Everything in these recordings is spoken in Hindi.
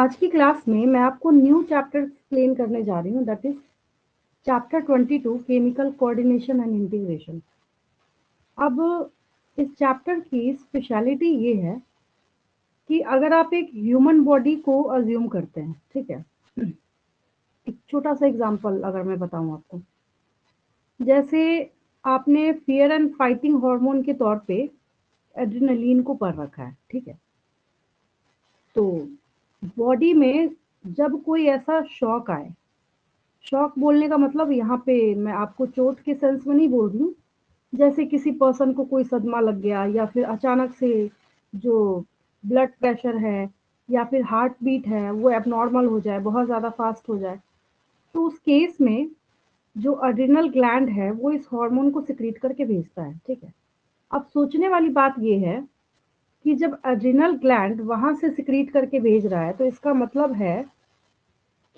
आज की क्लास में मैं आपको न्यू चैप्टर एक्सप्लेन करने जा रही हूँ, that is chapter 22 chemical coordination and integration. अब इस चैप्टर की स्पेशलिटी ये है कि अगर आप एक ह्यूमन बॉडी को अज्यूम करते हैं, ठीक है। एक छोटा सा एग्जांपल अगर मैं बताऊं आपको, जैसे आपने फियर एंड फाइटिंग हार्मोन के तौर पे एड्रेनलिन को पढ़ रखा है, ठीक है। तो बॉडी में जब कोई ऐसा शॉक आए, शॉक बोलने का मतलब यहाँ पे मैं आपको चोट के सेंस में नहीं बोल रही हूँ, जैसे किसी पर्सन को कोई सदमा लग गया या फिर अचानक से जो ब्लड प्रेशर है या फिर हार्ट बीट है वो एबनॉर्मल हो जाए, बहुत ज़्यादा फास्ट हो जाए। तो उस केस में जो एड्रिनल ग्लैंड है वो इस हार्मोन को सिक्रीट करके भेजता है, ठीक है। अब सोचने वाली बात ये है कि जब एड्रिनल ग्लैंड वहां से सिक्रीट करके भेज रहा है तो इसका मतलब है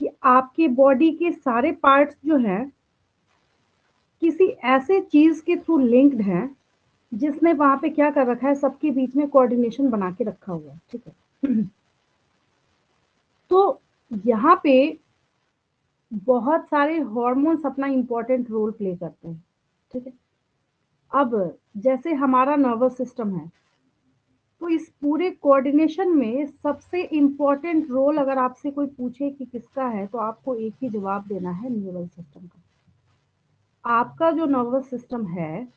कि आपके बॉडी के सारे पार्ट्स जो हैं किसी ऐसे चीज के थ्रू लिंक्ड हैं जिसने वहां पे क्या कर रखा है, सबके बीच में कोऑर्डिनेशन बना के रखा हुआ है, ठीक है। तो यहाँ पे बहुत सारे हॉर्मोन्स अपना इंपॉर्टेंट रोल प्ले करते हैं, ठीक है। अब जैसे हमारा नर्वस सिस्टम है, तो इस पूरे कोऑर्डिनेशन में सबसे इम्पोर्टेंट रोल अगर आपसे कोई पूछे कि किसका है तो आपको एक ही जवाब देना है, न्यूरल सिस्टम का। आपका जो नर्वस सिस्टम है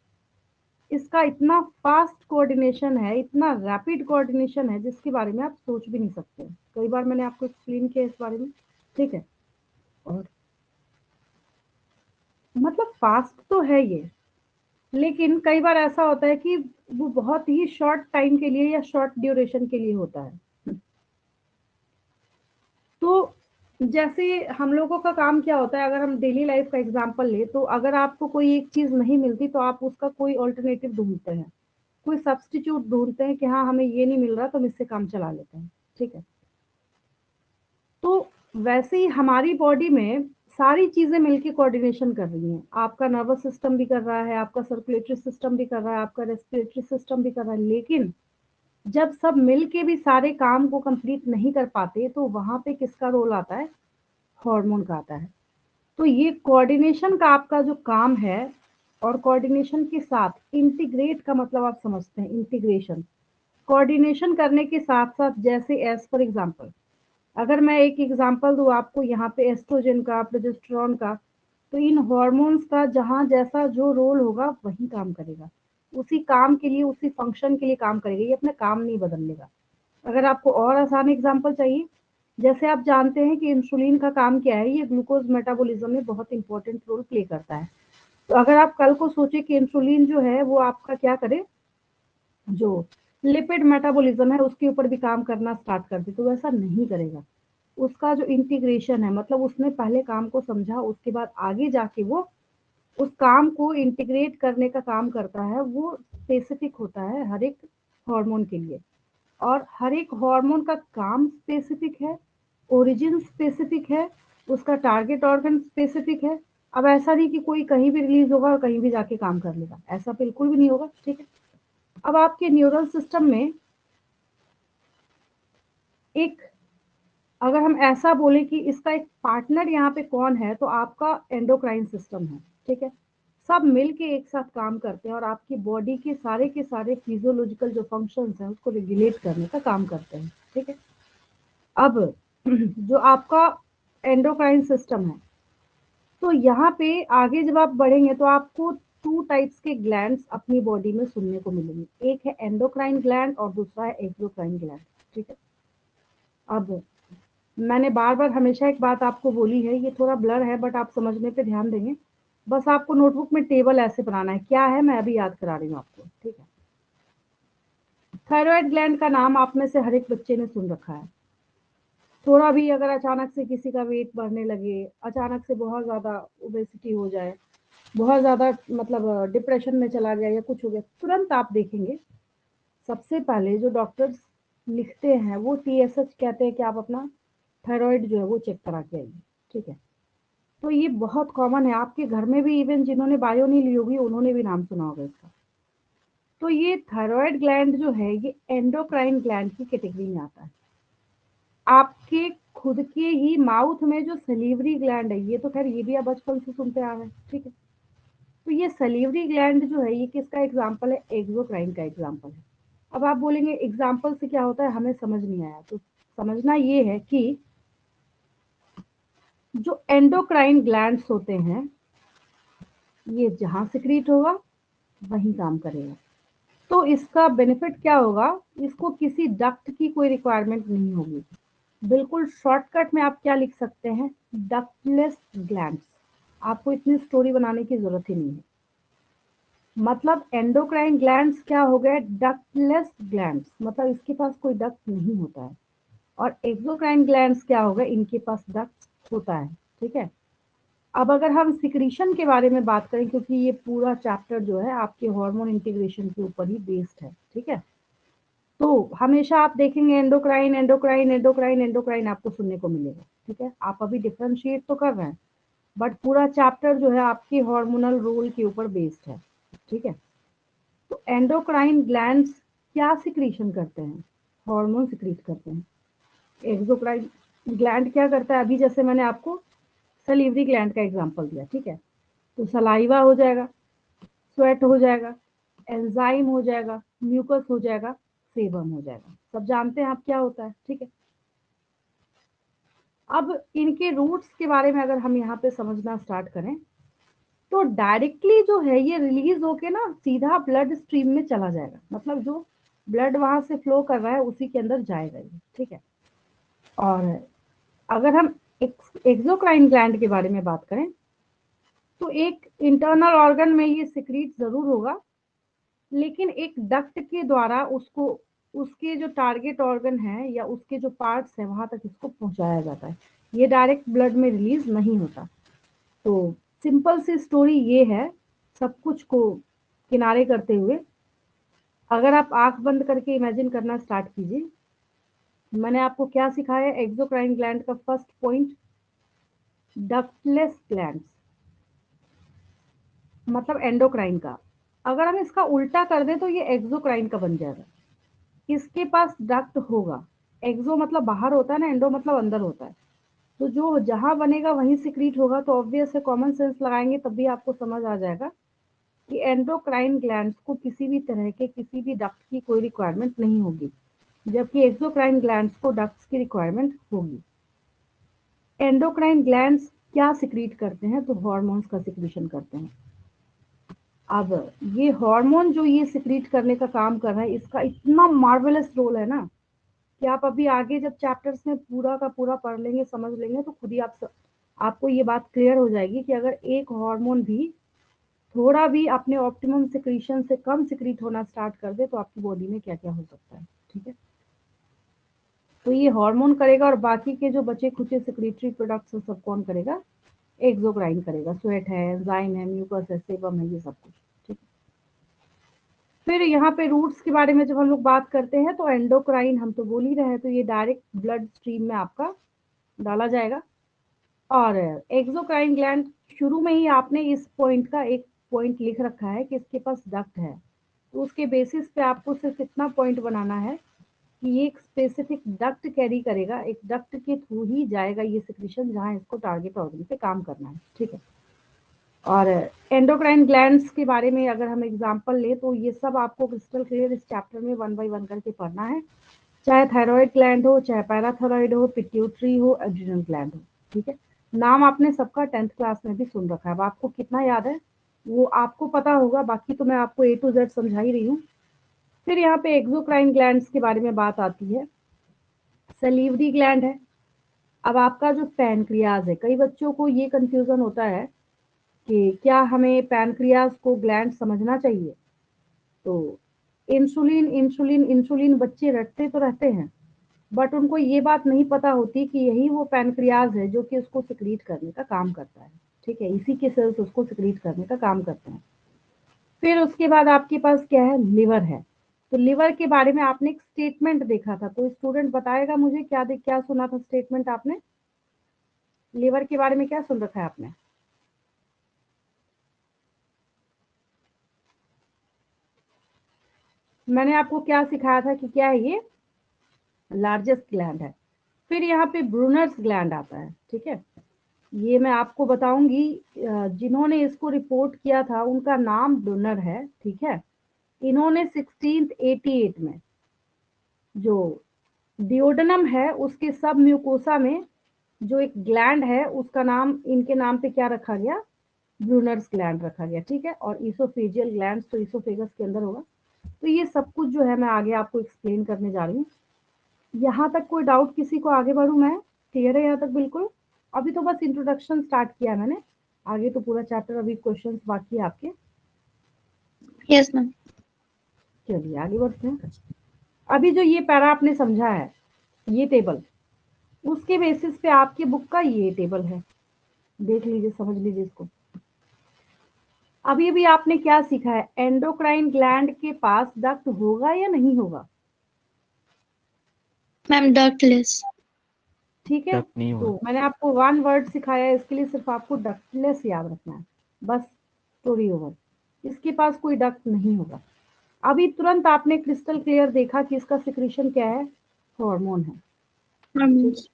इसका इतना फास्ट कोऑर्डिनेशन है, इतना रैपिड कोऑर्डिनेशन है जिसके बारे में आप सोच भी नहीं सकते। कई बार मैंने आपको एक्सप्लेन किया इस बारे में, ठीक है। और मतलब फास्ट तो है ये, लेकिन कई बार ऐसा होता है कि वो बहुत ही शॉर्ट टाइम के लिए या शॉर्ट ड्यूरेशन के लिए होता है। तो जैसे हम लोगों का काम क्या होता है, अगर हम डेली लाइफ का एग्जांपल ले तो अगर आपको कोई एक चीज नहीं मिलती तो आप उसका कोई ऑल्टरनेटिव ढूंढते हैं, कोई सब्स्टिट्यूट ढूंढते हैं कि हाँ हमें ये नहीं मिल रहा तो हम इससे काम चला लेते हैं, ठीक है। तो वैसे ही हमारी बॉडी में सारी चीजें मिलकर कोऑर्डिनेशन कर रही हैं। आपका नर्वस सिस्टम भी कर रहा है, आपका सर्कुलेटरी सिस्टम भी कर रहा है, आपका रेस्पिरेटरी सिस्टम भी कर रहा है, लेकिन जब सब मिलके भी सारे काम को कंप्लीट नहीं कर पाते तो वहां पे किसका रोल आता है, हार्मोन का आता है। तो ये कोऑर्डिनेशन का आपका जो काम है, और कोऑर्डिनेशन के साथ इंटीग्रेट का मतलब आप समझते हैं, इंटीग्रेशन कोऑर्डिनेशन करने के साथ साथ, जैसे एज फॉर एग्जांपल अगर मैं एक एग्जांपल दूं आपको यहाँ पे एस्ट्रोजन का, प्रोजेस्टेरॉन का, तो इन हॉर्मोन्स का जहां जैसा जो रोल होगा वही काम करेगा, उसी काम के लिए उसी फंक्शन के लिए काम करेगा, ये अपना काम नहीं बदल लेगा। अगर आपको और आसान एग्जांपल चाहिए, जैसे आप जानते हैं कि इंसुलिन का काम क्या है, ये ग्लूकोज मेटाबॉलिज्म में बहुत इंपॉर्टेंट रोल प्ले करता है। तो अगर आप कल को सोचे कि इंसुलिन जो है वो आपका क्या करे, जो लिपिड मेटाबॉलिज्म है उसके ऊपर भी काम करना स्टार्ट कर दे, तो वैसा नहीं करेगा। उसका जो इंटीग्रेशन है, मतलब उसने पहले काम को समझा, उसके बाद आगे जाके वो उस काम को इंटीग्रेट करने का काम करता है, वो स्पेसिफिक होता है हर एक हार्मोन के लिए। और हर एक हार्मोन का काम स्पेसिफिक है, ओरिजिन स्पेसिफिक है, उसका टारगेट ऑर्गन स्पेसिफिक है। अब ऐसा नहीं कि कोई कहीं भी रिलीज होगा और कहीं भी जाके काम कर लेगा, ऐसा बिल्कुल भी नहीं होगा, ठीक है। अब आपके न्यूरल सिस्टम में एक, अगर हम ऐसा बोले कि इसका एक पार्टनर यहाँ पे कौन है, तो आपका एंडोक्राइन सिस्टम है, ठीक है। सब मिलके एक साथ काम करते हैं और आपकी बॉडी के सारे फिजियोलॉजिकल जो फंक्शंस हैं उसको रेगुलेट करने का काम करते हैं, ठीक है। अब जो आपका एंडोक्राइन सिस्टम है, तो यहाँ पे आगे जब आप बढ़ेंगे तो आपको टू टाइप्स के ग्लैंड्स अपनी बॉडी में सुनने को मिलेंगे, एक है एंडोक्राइन ग्लैंड और दूसरा है एक्सोक्राइन ग्लैंड, ठीक है। अब मैंने बार बार हमेशा एक बात आपको बोली है, ये थोड़ा ब्लर है बट आप समझने पे ध्यान देंगे। बस आपको नोटबुक में टेबल ऐसे बनाना है, क्या है मैं अभी याद करा रही हूँ आपको, ठीक है। थायराइड ग्लैंड का नाम आप में से हर एक बच्चे ने सुन रखा है। थोड़ा भी अगर अचानक से किसी का वेट बढ़ने लगे, अचानक से बहुत ज़्यादा ओबेसिटी हो जाए, बहुत ज़्यादा मतलब डिप्रेशन में चला गया या कुछ हो गया, तुरंत आप देखेंगे सबसे पहले जो डॉक्टर्स लिखते हैं वो TSH कहते हैं कि आप अपना थायराइड जो है वो चेक करा के आइए, ठीक है। तो ये बहुत कॉमन है आपके घर में भी, इवन जिन्होंने बायो नहीं ली होगी उन्होंने भी नाम सुना होगा इसका। तो ये थायराइड ग्लैंड जो है ये एंडोक्राइन ग्लैंड की कैटेगरी में आता है। आपके खुद के ही माउथ में जो सलीवरी ग्लैंड है, ये तो खैर ये भी आप बचपन से सुनते आ रहे हैं, ठीक है। तो ये सलीवरी ग्लैंड जो है ये किसका एग्जाम्पल है? एक्सोक्राइन का एग्जाम्पल है। अब आप बोलेंगे एग्जाम्पल से क्या होता है, हमें समझ नहीं आया। तो समझना ये है कि जो एंडोक्राइन ग्लैंड्स होते हैं ये जहां सिक्रीट होगा वहीं काम करेगा। तो इसका बेनिफिट क्या होगा, इसको किसी डक्ट की कोई रिक्वायरमेंट नहीं होगी। बिल्कुल शॉर्टकट में आप क्या लिख सकते हैं, डक्टलेस ग्लैंड्स। आपको इतनी स्टोरी बनाने की जरूरत ही नहीं है। मतलब एंडोक्राइन ग्लैंड्स क्या हो गए, डक्टलेस ग्लैंड्स, मतलब इसके पास कोई डक्ट नहीं होता है। और एक्सोक्राइन ग्लैंड्स क्या हो गए, इनके पास डक्ट होता है, ठीक है। अब अगर हम सिक्रीशन के बारे में बात करें, क्योंकि ये पूरा चैप्टर जो है आपके हार्मोन इंटीग्रेशन के ऊपर ही बेस्ड है, ठीक है। तो हमेशा आप देखेंगे एंडोक्राइन एंडोक्राइन एंडोक्राइन एंडोक्राइन आपको सुनने को मिलेगा, ठीक है। आप अभी डिफरेंशिएट तो कर रहे हैं, बट पूरा चैप्टर जो है आपकी हार्मोनल रोल के ऊपर बेस्ड है, ठीक है। तो एंडोक्राइन ग्लैंड्स क्या सिक्रीशन करते हैं, हार्मोन सिक्रीट करते हैं। एक्सोक्राइन ग्लैंड क्या करता है, अभी जैसे मैंने आपको सलीवरी ग्लैंड का एग्जांपल दिया, ठीक है। तो सलाइवा हो जाएगा, स्वेट हो जाएगा, एंजाइम हो जाएगा, म्यूकस हो जाएगा, सेबम हो जाएगा। सब जानते हैं आप क्या होता है, ठीक है। अब इनके रूट्स के बारे में अगर हम यहाँ पे समझना स्टार्ट करें, तो डायरेक्टली जो है ये रिलीज होके ना सीधा ब्लड स्ट्रीम में चला जाएगा। मतलब जो ब्लड वहां से फ्लो कर रहा है उसी के अंदर जाएगा ये, ठीक है। और अगर हम एक्सोक्राइन ग्लैंड के बारे में बात करें, तो एक इंटरनल ऑर्गन में ये सिक्रीट जरूर होगा, लेकिन एक डक्ट के द्वारा उसको उसके जो टारगेट ऑर्गन है या उसके जो पार्ट्स है वहां तक इसको पहुंचाया जाता है। ये डायरेक्ट ब्लड में रिलीज नहीं होता। तो सिंपल सी स्टोरी ये है, सब कुछ को किनारे करते हुए अगर आप आंख बंद करके इमेजिन करना स्टार्ट कीजिए। मैंने आपको क्या सिखाया, एक्सोक्राइन ग्लैंड का फर्स्ट पॉइंट, डक्टलेस ग्लैंड्स, मतलब एंडोक्राइन का। अगर हम इसका उल्टा कर दें तो ये एक्सोक्राइन का बन जाएगा। इसके पास डक्ट होगा। एक्सो मतलब बाहर होता है ना, एंडो मतलब अंदर होता है। तो जो जहां बनेगा वहीं सिक्रीट होगा। तो ऑब्वियस है, कॉमन सेंस लगाएंगे तब भी आपको समझ आ जाएगा कि एंडोक्राइन ग्लैंड्स को किसी भी तरह के किसी भी डक्ट की कोई रिक्वायरमेंट नहीं होगी, जबकि एक्सोक्राइन ग्लैंड्स को डक्ट्स की रिक्वायरमेंट होगी। एंडोक्राइन ग्लैंड्स क्या सिक्रीट करते हैं, तो हॉर्मोन्स का सिक्रीशन करते हैं। अब ये हार्मोन जो ये सिक्रीट करने का काम कर रहा है, इसका इतना मार्वेलस रोल है ना कि आप अभी आगे जब चैप्टर्स में पूरा का पूरा पढ़ लेंगे, समझ लेंगे, तो खुद ही आपको ये बात क्लियर हो जाएगी कि अगर एक हार्मोन भी थोड़ा भी अपने ऑप्टिमम सिक्रीशन से कम सिक्रीट होना स्टार्ट कर दे तो आपकी बॉडी में क्या क्या हो सकता है, ठीक है। तो ये हार्मोन करेगा, और बाकी के जो बचे खुचे सिक्रीटरी प्रोडक्ट्स है सब कौन करेगा, एक्सोक्राइन करेगा। स्वेट है, एंजाइम है, म्यूकस है, सेबम है, ये सब कुछ, ठीक है। फिर यहाँ पे रूट्स के बारे में जब हम लोग बात करते हैं, तो एंडोक्राइन हम तो बोल ही रहे हैं, तो ये डायरेक्ट ब्लड स्ट्रीम में आपका डाला जाएगा। और एक्सोक्राइन ग्लैंड, शुरू में ही आपने इस पॉइंट का एक पॉइंट लिख रखा है कि इसके पास डक्ट है। तो उसके बेसिस पे आपको सिर्फ इतना पॉइंट बनाना है कि ये एक स्पेसिफिक डक्ट कैरी करेगा, एक डक्ट के थ्रू ही जाएगा ये सिक्रीशन जहां इसको टारगेट ऑर्गन पे काम करना है, ठीक है। और एंडोक्राइन ग्लैंड्स के बारे में अगर हम एग्जांपल ले, तो ये सब आपको क्रिस्टल क्लियर इस चैप्टर में वन बाय वन करके पढ़ना है। चाहे थायराइड ग्लैंड हो, चाहे पैराथायराइड हो, पिट्यूटरी हो, एड्रिनल ग्लैंड हो, ठीक है। नाम आपने सबका 10th क्लास में भी सुन रखा है। अब आपको कितना याद है वो आपको पता होगा, बाकी तो मैं आपको A to Z समझा ही रही हूँ। फिर यहाँ पे एक्सोक्राइन ग्लैंड्स के बारे में बात आती है। सलीवरी ग्लैंड है। अब आपका जो पैनक्रियाज है, कई बच्चों को ये कंफ्यूजन होता है कि क्या हमें पैनक्रियाज को ग्लैंड समझना चाहिए। तो इंसुलिन इंसुलिन इंसुलिन बच्चे रटते तो रहते हैं, बट उनको ये बात नहीं पता होती कि यही वो पैनक्रियाज है जो कि उसको सिक्रीट करने का काम करता है, ठीक है। इसी के सेल्स उसको सिक्रीट करने का काम करते हैं। फिर उसके बाद आपके पास क्या है, लिवर है। तो लिवर के बारे में आपने एक स्टेटमेंट देखा था, कोई स्टूडेंट बताएगा मुझे क्या सुना था स्टेटमेंट आपने, लिवर के बारे में क्या सुन रखा है आपने। मैंने आपको क्या सिखाया था कि क्या है ये, लार्जेस्ट ग्लैंड है। फिर यहाँ पे ब्रूनर्स ग्लैंड आता है, ठीक है। ये मैं आपको बताऊंगी, जिन्होंने इसको रिपोर्ट किया था उनका नाम ब्रूनर है, ठीक है। इन्होंने 1688 में जो डिओडनम है उसके सब म्यूकोसा में जो एक ग्लैंड है उसका नाम इनके नाम पे क्या रखा गया, ब्रूनर्स ग्लैंड रखा गया, ठीक है। और ईसोफेजियल ग्लैंड तो ईसोफेगस के अंदर होगा। तो ये सब कुछ जो है मैं आगे आपको एक्सप्लेन करने जा रही हूँ। यहाँ तक कोई डाउट किसी को, आगे बढ़ूँ मैं? क्लियर है यहाँ तक बिल्कुल? अभी तो बस इंट्रोडक्शन स्टार्ट किया मैंने, आगे तो पूरा चैप्टर अभी क्वेश्चंस बाकी है आपके। Yes ma'am. चलिए आगे बढ़ते हैं। अभी जो ये पैरा आपने समझा है, ये टेबल, उसके बेसिस पे आपकी बुक का ये टेबल है, देख लीजिए, समझ लीजिए इसको। अभी अभी आपने क्या सीखा है, एंडोक्राइन ग्लैंड के पास डक्ट होगा या नहीं होगा? Ma'am ductless. ठीक है, डक नहीं तो होगा। मैंने आपको वन वर्ड सिखाया है, इसके लिए सिर्फ आपको डक्टलेस याद रखना है, बस, स्टोरी ओवर। इसके पास कोई डक्ट नहीं होगा। अभी तुरंत आपने क्रिस्टल क्लियर देखा कि इसका सिक्रीशन क्या है, हार्मोन है, ठीक है।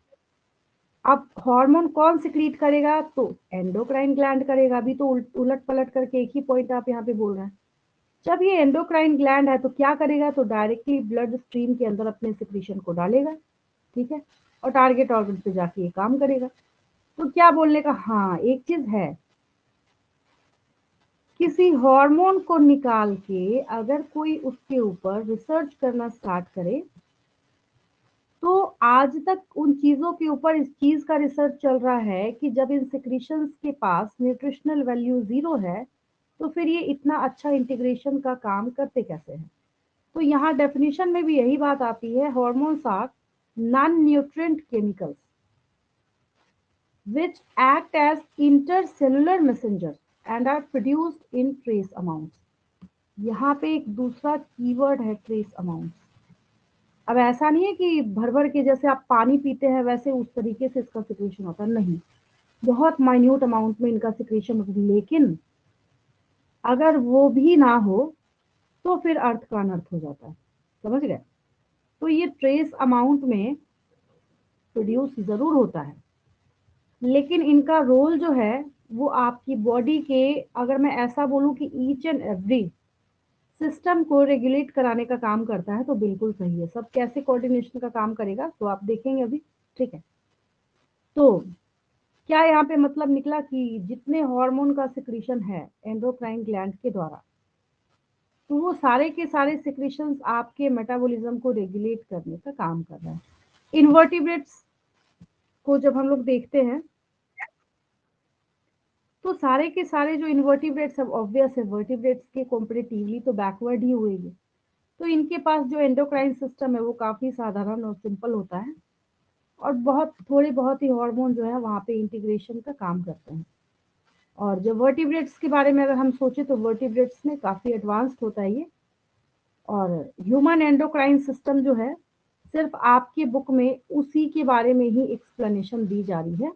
अब हार्मोन कौन सिक्रीट करेगा, तो एंडोक्राइन ग्लैंड करेगा। अभी तो उलट पलट करके एक ही पॉइंट आप यहाँ पे बोल रहे हैं। जब ये एंडोक्राइन ग्लैंड है तो क्या करेगा, तो डायरेक्टली ब्लड स्ट्रीम के अंदर अपने सिक्रीशन को डालेगा, ठीक है, और टारगेट ऑर्गन पे जाके ये काम करेगा। तो क्या बोलने का, हाँ एक चीज है, किसी हार्मोन को निकाल के अगर कोई उसके ऊपर रिसर्च करना स्टार्ट करे, तो आज तक उन चीजों के ऊपर इस चीज का रिसर्च चल रहा है कि जब इन सिक्रीशंस के पास न्यूट्रिशनल वैल्यू 0 है, तो फिर ये इतना अच्छा इंटीग्रेशन का काम करते कैसे हैं। तो यहाँ डेफिनेशन में भी यही बात आती है, hormones are non nutrient chemicals which act as intercellular messengers and are produced in trace amounts। यहाँ पे एक दूसरा कीवर्ड है, ट्रेस अमाउंट। अब ऐसा नहीं है कि भर भर के जैसे आप पानी पीते हैं वैसे उस तरीके से इसका सिक्रेशन होता है, नहीं, बहुत माइन्यूट अमाउंट में इनका सिक्रेशन होता है। लेकिन अगर वो भी ना हो तो फिर अर्थ का अनर्थ हो जाता है, समझ गए। तो ये ट्रेस अमाउंट में प्रोड्यूस जरूर होता है, लेकिन इनका रोल जो है वो आपकी बॉडी के, अगर मैं ऐसा बोलूं कि ईच एंड एवरी सिस्टम को रेगुलेट कराने का काम करता है, तो बिल्कुल सही है। सब कैसे कोऑर्डिनेशन का काम करेगा तो आप देखेंगे अभी, ठीक है। तो क्या यहाँ पे मतलब निकला कि जितने हार्मोन का सिक्रीशन है एंडोक्राइन ग्लैंड के द्वारा, तो वो सारे के सारे सिक्रीशंस आपके मेटाबॉलिज्म को रेगुलेट करने का काम कर रहा है। इन्वर्टिब्रेट्स को जब हम लोग देखते हैं तो सारे के सारे जो इन्वर्टिब्रेट्स, अब ऑब्वियस है वर्टिब्रेट्स के कंपैरेटिवली तो बैकवर्ड ही हुएंगे, तो इनके पास जो एंडोक्राइन सिस्टम है वो काफी साधारण और सिंपल होता है, और बहुत थोड़े बहुत ही हार्मोन जो है वहाँ पे इंटीग्रेशन का काम करते हैं। और जो वर्टिब्रेट्स के बारे में अगर हम सोचे तो वर्टिब्रेट्स में काफी एडवांस्ड होता है ये। और ह्यूमन एंडोक्राइन सिस्टम जो है, सिर्फ आपकी बुक में उसी के बारे में ही एक्सप्लेनेशन दी जा रही है।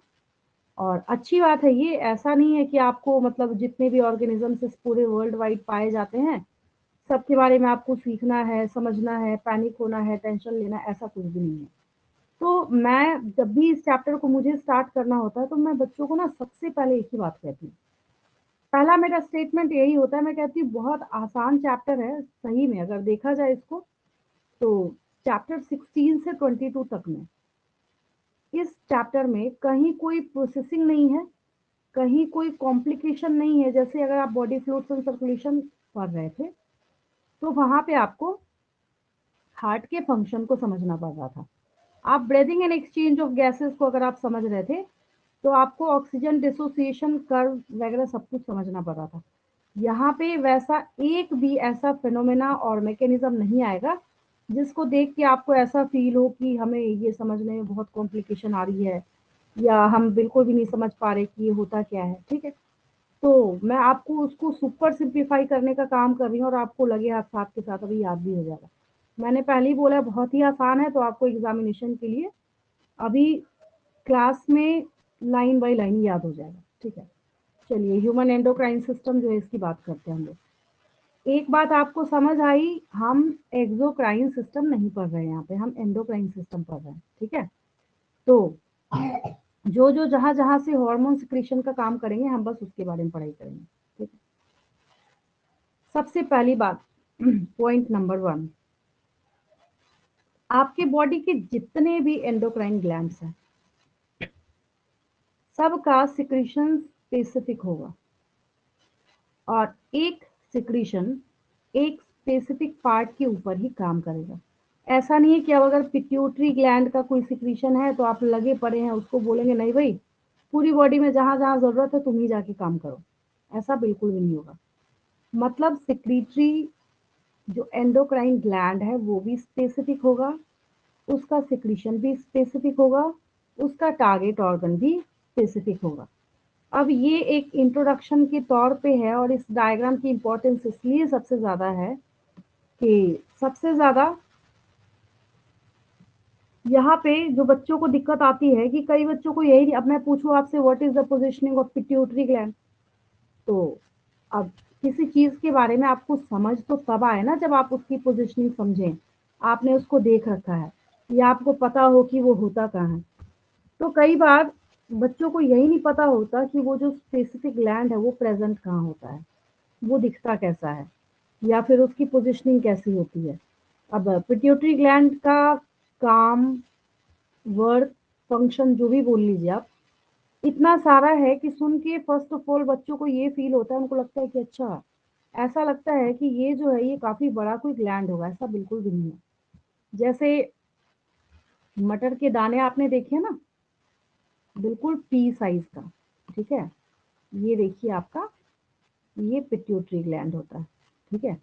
और अच्छी बात है ये, ऐसा नहीं है कि आपको मतलब जितने भी ऑर्गेनिजम्स इस पूरे वर्ल्ड वाइड पाए जाते हैं सबके बारे में आपको सीखना है, समझना है, पैनिक होना है, टेंशन लेना, ऐसा कुछ भी नहीं है। तो मैं जब भी इस चैप्टर को मुझे स्टार्ट करना होता है तो मैं बच्चों को ना सबसे पहले एक ही बात कहती हूँ, पहला मेरा स्टेटमेंट यही होता है, मैं कहती हूँ बहुत आसान चैप्टर है सही में, अगर देखा जाए इसको तो चैप्टर 16 से 22 तक में, इस चैप्टर में कहीं कोई प्रोसेसिंग नहीं है, कहीं कोई कॉम्प्लिकेशन नहीं है। जैसे अगर आप बॉडी फ्लूइड्स एंड सर्कुलेशन पढ़ रहे थे तो वहां पे आपको हार्ट के फंक्शन को समझना पड़ रहा था, आप breathing and exchange of gases को अगर आप समझ रहे थे तो आपको ऑक्सीजन डिसोसिएशन कर्व वगैरह सब कुछ समझना पड़ रहा था। यहाँ पे वैसा एक भी ऐसा फिनोमेना और मैकेनिज्म नहीं आएगा जिसको देख के आपको ऐसा फील हो कि हमें ये समझने में बहुत कॉम्प्लिकेशन आ रही है या हम बिल्कुल भी नहीं समझ पा रहे कि ये होता क्या है, ठीक है। तो मैं आपको उसको सुपर सिंप्लीफाई करने का काम कर रही हूँ और आपको लगे हाथ साथ के साथ अभी याद भी हो जाएगा। मैंने पहले ही बोला बहुत ही आसान है, तो आपको एग्जामिनेशन के लिए अभी क्लास में लाइन बाय लाइन याद हो जाएगा, ठीक है। चलिए ह्यूमन एंडोक्राइन सिस्टम जो है इसकी बात करते हैं हम लोग। एक बात आपको समझ आई, हम एक्सोक्राइन सिस्टम नहीं पढ़ रहे हैं यहाँ पे, हम एंडोक्राइन सिस्टम पढ़ रहे हैं, ठीक है। तो जो जो जहां जहां से हार्मोन सिक्रीशन का काम करेंगे हम बस उसके बारे में पढ़ाई करेंगे, ठीक है। सबसे पहली बात, पॉइंट नंबर 1, आपके बॉडी के जितने भी एंडोक्राइन ग्लैंड्स हैं सबका सिक्रीशन स्पेसिफिक होगा, और एक सिक्रीशन एक स्पेसिफिक पार्ट के ऊपर ही काम करेगा। ऐसा नहीं है कि अब अगर पिट्यूटरी ग्लैंड का कोई सिक्रीशन है तो आप लगे पड़े हैं उसको बोलेंगे नहीं भाई पूरी बॉडी में जहां जहां जरूरत है तुम ही जाके काम करो, ऐसा बिल्कुल भी नहीं होगा। मतलब सिक्रीटरी जो एंडोक्राइन ग्लैंड है वो भी स्पेसिफिक होगा, उसका सिक्रीशन भी स्पेसिफिक होगा, उसका टारगेट ऑर्गन भी स्पेसिफिक होगा। अब ये एक इंट्रोडक्शन के तौर पे है, और इस डायग्राम की इंपॉर्टेंस इसलिए सबसे ज़्यादा है कि सबसे ज़्यादा यहाँ पे जो बच्चों को दिक्कत आती है कि कई बच्चों को यही, अब मैं पूछूं आपसे what is the positioning of pituitary gland, तो अब किसी चीज के बारे में आपको समझ तो तब आए ना जब आप उसकी पोजिशनिंग समझें, आपने उसको देख रखा है या आपको पता हो कि वो होता कहाँ है। तो कई बार बच्चों को यही नहीं पता होता कि वो जो स्पेसिफिक ग्लैंड है वो प्रेजेंट कहाँ होता है, वो दिखता कैसा है, या फिर उसकी पोजिशनिंग कैसी होती है। अब पिट्यूटरी ग्लैंड का काम, वर्क, फंक्शन जो भी बोल लीजिए आप, इतना सारा है कि सुन के फर्स्ट ऑफ ऑल बच्चों को ये फील होता है, उनको लगता है कि अच्छा, ऐसा लगता है कि ये जो है ये काफी बड़ा कोई ग्लैंड होगा, ऐसा बिल्कुल भी नहीं है। जैसे मटर के दाने आपने देखे ना, बिल्कुल पी साइज का, ठीक है, ये देखिए आपका, ये पिट्यूटरी ग्लैंड होता है, ठीक है।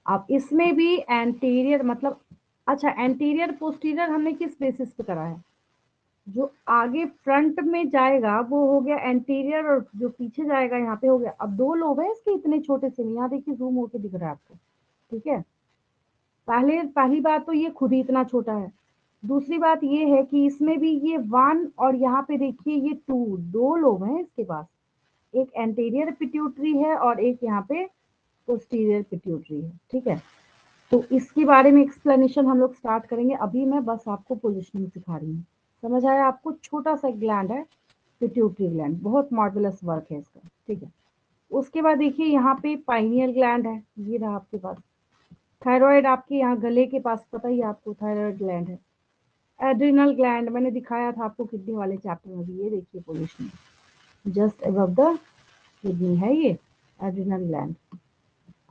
अब इसमें भी एंटीरियर मतलब, अच्छा एंटीरियर पोस्टीरियर हमने किस बेसिस पे करा है, जो आगे फ्रंट में जाएगा वो हो गया एंटीरियर, और जो पीछे जाएगा यहाँ पे हो गया। अब 2 लोब है इसके इतने छोटे से, यहाँ देखिए जूम होके दिख रहा है आपको, ठीक है। पहली बात तो ये खुद ही इतना छोटा है, दूसरी बात ये है कि इसमें भी ये 1 और यहाँ पे देखिए ये 2, 2 लोब हैं इसके पास, एक एंटीरियर पिट्यूटरी है और एक यहाँ पे पोस्टीरियर पिट्यूटरी है, ठीक है। तो इसके बारे में एक्सप्लेनेशन हम लोग स्टार्ट करेंगे, अभी मैं बस आपको पोजिशनिंग सिखा रही हूँ। समझ आया आपको, छोटा सा ग्लैंड है पिट्यूटरी ग्लैंड, बहुत मार्वेलस वर्क है इसका, ठीक है। उसके बाद देखिए यहाँ पे पाइनियल ग्लैंड है, ये रहा आपके पास। थायराइड आपके यहाँ गले के पास, पता ही आपको थायराइड ग्लैंड है। एड्रिनल ग्लैंड मैंने दिखाया था आपको किडनी वाले चैप्टर में भी, ये देखिए positioning just above the kidney है ये एड्रिनल ग्लैंड।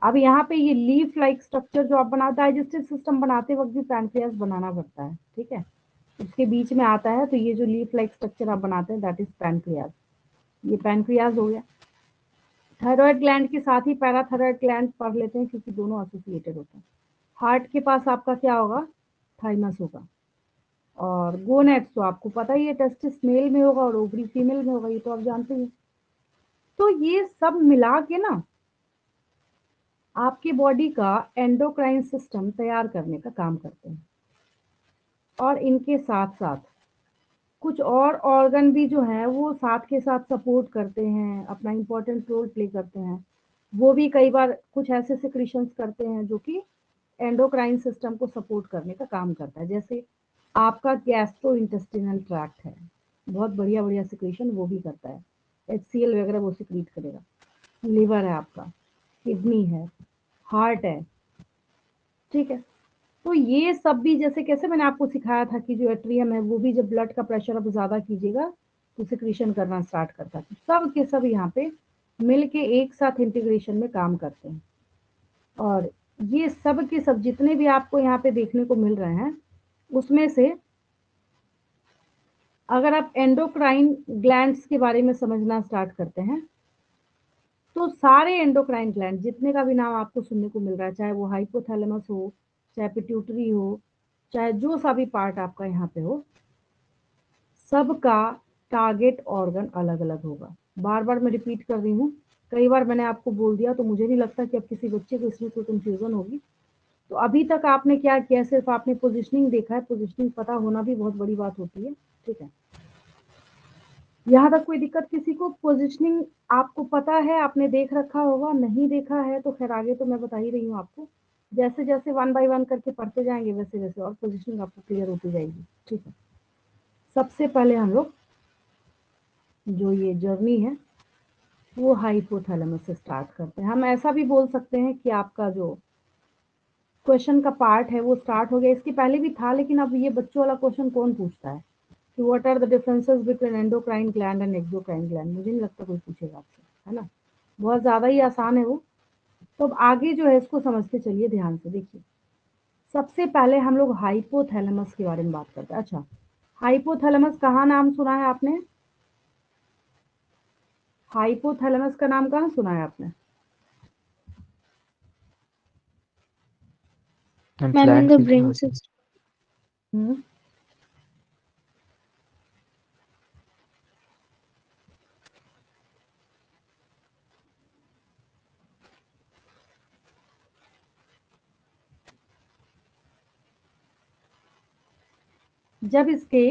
अब यहाँ पे ये लीफ लाइक स्ट्रक्चर जो आप बनाते, डाइजेस्टिव सिस्टम बनाते वक्त भी पैनक्रियास बनाना पड़ता है, ठीक है, उसके बीच में आता है, तो ये जो लीफ लाइक स्ट्रक्चर आप बनाते हैं दैट इज पैनक्रियास, ये पैनक्रियास हो गया। थायराइड ग्लैंड के साथ ही पैराथायराइड ग्लैंड पढ़ लेते हैं क्योंकि दोनों एसोसिएटेड होते हैं। हार्ट के पास आपका क्या होगा, थाइमस होगा, और गोनेट्स तो आपको पता ही है, टेस्टिस मेल में होगा और ओवरी फीमेल में होगा, ये तो आप जानते हैं। तो ये सब मिला के ना आपके बॉडी का एंडोक्राइन सिस्टम तैयार करने का काम करते हैं, और इनके साथ साथ कुछ और ऑर्गन भी जो है वो साथ के साथ सपोर्ट करते हैं, अपना इम्पोर्टेंट रोल प्ले करते हैं। वो भी कई बार कुछ ऐसे सिक्रीशंस करते हैं जो कि एंडोक्राइन सिस्टम को सपोर्ट करने का काम करता है। जैसे आपका गैस्ट्रो इंटेस्टिनल ट्रैक्ट है, बहुत बढ़िया बढ़िया सिक्रीशन वो भी करता है, HCl वगैरह वो सिक्रीट करेगा। लिवर है आपका, किडनी है, हार्ट है, ठीक है। तो ये सब भी जैसे कैसे मैंने आपको सिखाया था कि जो एट्रियम है वो भी जब ब्लड का प्रेशर अब ज़्यादा कीजिएगा तो सिक्रीशन करना स्टार्ट करता है। सब के सब यहाँ पे मिल के एक साथ इंटीग्रेशन में काम करते हैं, और ये सब के सब जितने भी आपको यहाँ पे देखने को मिल रहे हैं उसमें से अगर आप एंडोक्राइन ग्लैंड्स के बारे में समझना स्टार्ट करते हैं तो सारे एंडोक्राइन ग्लैंड जितने का भी नाम आपको सुनने को मिल रहा है, चाहे वो हाइपोथैलेमस हो, चाहे पिट्यूटरी हो, चाहे जो सा भी पार्ट आपका यहाँ पे हो, सबका टारगेट ऑर्गन अलग अलग होगा। बार बार मैं रिपीट कर रही हूँ, कई बार मैंने आपको बोल दिया तो मुझे नहीं लगता कि अब किसी बच्चे को इसमें कोई कंफ्यूजन होगी। तो अभी तक आपने क्या किया, सिर्फ आपने पोजिशनिंग देखा है, पोजिशनिंग पता होना भी बहुत बड़ी बात होती है, ठीक है। यहाँ तक कोई दिक्कत किसी को, पोजिशनिंग आपको पता है, आपने देख रखा होगा, नहीं देखा है तो खैर आगे तो मैं बता ही रही हूँ आपको, जैसे जैसे 1 बाय 1 करके पढ़ते जाएंगे वैसे वैसे और पोजिशनिंग आपको क्लियर होती जाएगी, ठीक है। सबसे पहले हम लोग जो ये जर्नी है वो हाइपोथैलेमस से स्टार्ट करते हैं। हम ऐसा भी बोल सकते हैं कि आपका जो क्वेश्चन का पार्ट है वो स्टार्ट हो गया। इसके पहले भी था, लेकिन अब ये बच्चों वाला क्वेश्चन कौन पूछता है कि what are the differences between endocrine gland and exocrine gland. मुझे नहीं लगता कोई पूछेगा आपसे, है ना। बहुत ज़्यादा ही आसान है वो। तो अब आगे जो है इसको समझते चलिए ध्यान से। देखिए, सबसे पहले हम लोग हाइपोथैलेमस के बारे में बात करते हैं। अच्छा, हाइपोथैलेमस कहाँ नाम सुना है आपने? हाइपोथैलेमस का नाम कहाँ सुना है आपने? Ma'am in the brain system. Hmm, जब इसके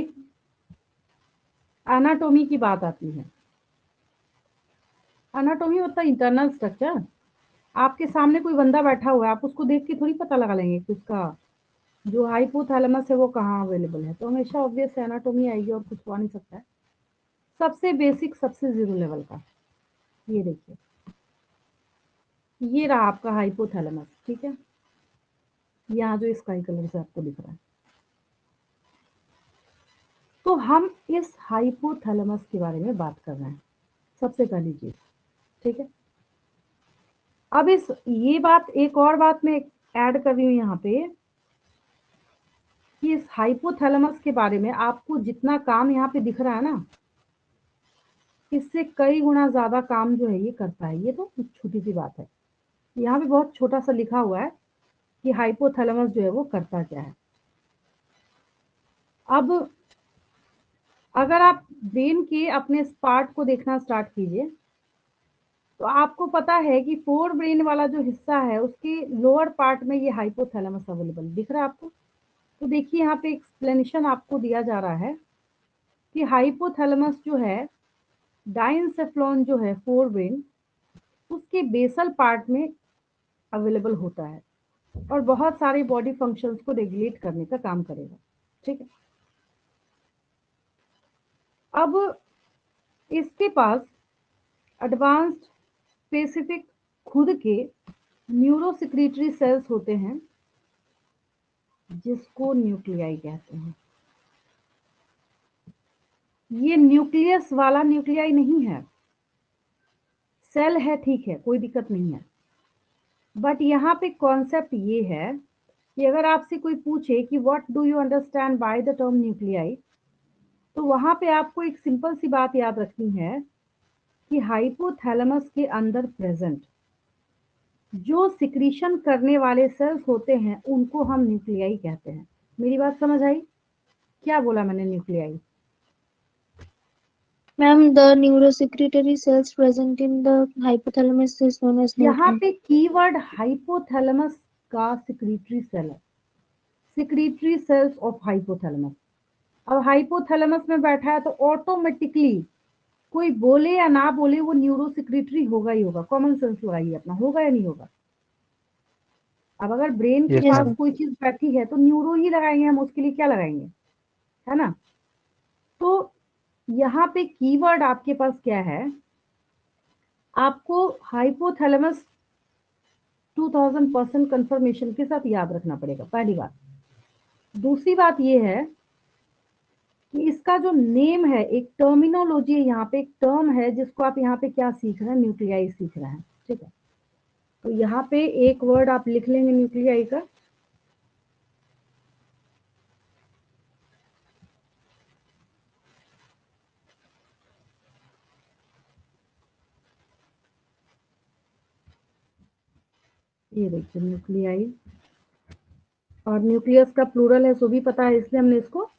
एनाटोमी की बात आती है, एनाटोमी मतलब इंटरनल स्ट्रक्चर। आपके सामने कोई बंदा बैठा हुआ है, आप उसको देख के थोड़ी पता लगा लेंगे कि उसका जो हाइपोथैलेमस है वो कहाँ अवेलेबल है। तो हमेशा ऑब्वियस एनाटोमी आएगी और कुछ हो नहीं सकता है। सबसे बेसिक, सबसे जीरो लेवल का, ये देखिए, ये रहा आपका हाइपोथैलेमस। ठीक है, यहाँ जो स्काई कलर से आपको दिख रहा है। तो हम इस हाइपोथैलेमस के बारे में बात कर रहे हैं, सबसे पहली चीज। ठीक है, अब ये बात, एक और बात मैं ऐड कर रही हूँ यहाँ पे कि इस हाइपोथैलेमस के बारे में आपको जितना काम यहाँ पे दिख रहा है ना, इससे कई गुना ज्यादा काम जो है ये करता है। ये तो छोटी सी बात है, यहाँ पे बहुत छोटा सा लिखा हुआ है कि हाइपोथैलेमस जो है वो करता क्या है। अब अगर आप ब्रेन के अपने इस पार्ट को देखना स्टार्ट कीजिए, तो आपको पता है कि फोर ब्रेन वाला जो हिस्सा है उसके लोअर पार्ट में ये हाइपोथैलेमस अवेलेबल दिख रहा है आपको। तो देखिए, यहाँ पे एक्सप्लेनेशन आपको दिया जा रहा है कि हाइपोथैलेमस जो है, डाइनसेफ्लॉन जो है फोर ब्रेन, उसके बेसल पार्ट में अवेलेबल होता है और बहुत सारे बॉडी फंक्शंस को रेगुलेट करने का काम करेगा। ठीक है, अब इसके पास एडवांस्ड स्पेसिफिक खुद के न्यूरोसिक्रीटरी सेल्स होते हैं जिसको न्यूक्लियाई कहते हैं। ये न्यूक्लियस वाला न्यूक्लियाई नहीं है, सेल है, ठीक है, कोई दिक्कत नहीं है। बट यहाँ पे कॉन्सेप्ट ये है कि अगर आपसे कोई पूछे कि what do you understand by the term nuclei, तो वहां पे आपको एक सिंपल सी बात याद रखनी है कि हाइपोथैलेमस के अंदर प्रेजेंट जो सिक्रीशन करने वाले सेल्स होते हैं उनको हम न्यूक्लियाई कहते हैं। मेरी बात समझ आई? क्या बोला मैंने? Nuclei. Ma'am, the neurosecretory cells present in the hypothalamus is known as यहाँ nuclei. पे कीवर्ड हाइपोथैलेमस का सिक्रीटरी सेल है, सिक्रीटरी सेल्स ऑफ हाइपोथैलेमस। अब हाइपोथैलेमस में बैठा है तो ऑटोमेटिकली कोई बोले या ना बोले वो न्यूरो सिक्रीटरी होगा ही होगा। कॉमन सेंस लगाइए अपना, होगा या नहीं होगा? अब अगर ब्रेन के Yes, पास ma'am. कोई चीज बैठी है तो न्यूरो ही लगाएंगे हम, उसके लिए क्या लगाएंगे, है ना। तो यहाँ पे कीवर्ड आपके पास क्या है, आपको हाइपोथैलेमस 2000% कंफर्मेशन के साथ याद रखना पड़ेगा, पहली बात। दूसरी बात ये है कि इसका जो नेम है, एक टर्मिनोलॉजी है, यहाँ पे एक टर्म है जिसको आप यहाँ पे क्या सीख रहे हैं, न्यूक्लियाई सीख रहे हैं। ठीक है, तो यहाँ पे एक वर्ड आप लिख लेंगे न्यूक्लियाई का, ये देखिए न्यूक्लियाई। और न्यूक्लियस का प्लूरल है सो भी पता है, इसलिए हमने इसको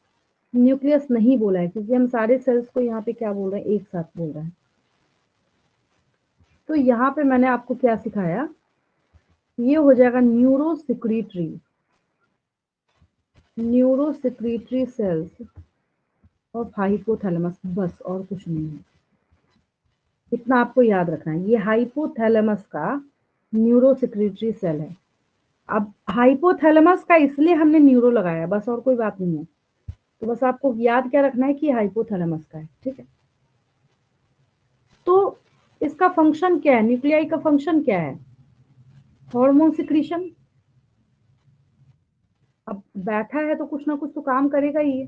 न्यूक्लियस नहीं बोला है, क्योंकि हम सारे सेल्स को यहाँ पे क्या बोल रहे हैं, एक साथ बोल रहे हैं। तो यहाँ पे मैंने आपको क्या सिखाया, ये हो जाएगा न्यूरोसिक्रीटरी, न्यूरोसिक्रीटरी सेल्स ऑफ हाइपोथैलेमस, बस और कुछ नहीं है। इतना आपको याद रखना है, ये हाइपोथैलेमस का न्यूरोसिक्रीटरी सेल है। अब हाइपोथैलेमस का इसलिए हमने न्यूरो लगाया, बस, और कोई बात नहीं है। तो बस आपको याद क्या रखना है कि हाइपोथैलेमस का है, ठीक है। तो इसका फंक्शन क्या है, न्यूक्लियाई का फंक्शन क्या है, हार्मोन सिक्रीशन। अब बैठा है तो कुछ ना कुछ तो काम करेगा ही है।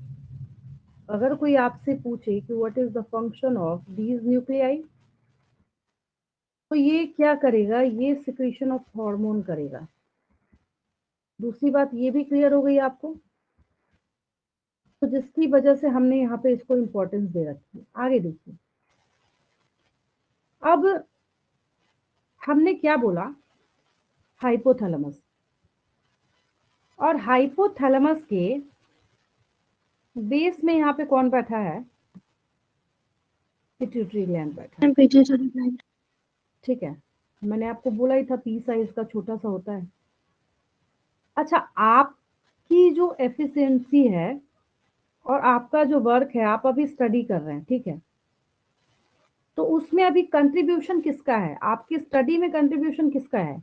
अगर कोई आपसे पूछे कि what is the function of these nuclei, तो ये क्या करेगा, ये सिक्रीशन ऑफ हार्मोन करेगा। दूसरी बात ये भी क्लियर हो गई आपको, तो जिसकी वजह से हमने यहाँ पे इसको इंपॉर्टेंस दे रखी है। आगे देखिए, अब हमने क्या बोला, हाइपोथैलेमस, और हाइपोथैलेमस के बेस में यहाँ पे कौन बैठा है, पिट्यूटरी ग्लैंड बैठा है, पिट्यूटरी ग्लैंड। ठीक है। मैंने आपको बोला ही था पी साइज का छोटा सा होता है। अच्छा, आपकी जो एफिशिएंसी है और आपका जो वर्क है, आप अभी स्टडी कर रहे हैं, ठीक है, तो उसमें अभी कंट्रीब्यूशन किसका है, आपकी स्टडी में कंट्रीब्यूशन किसका है,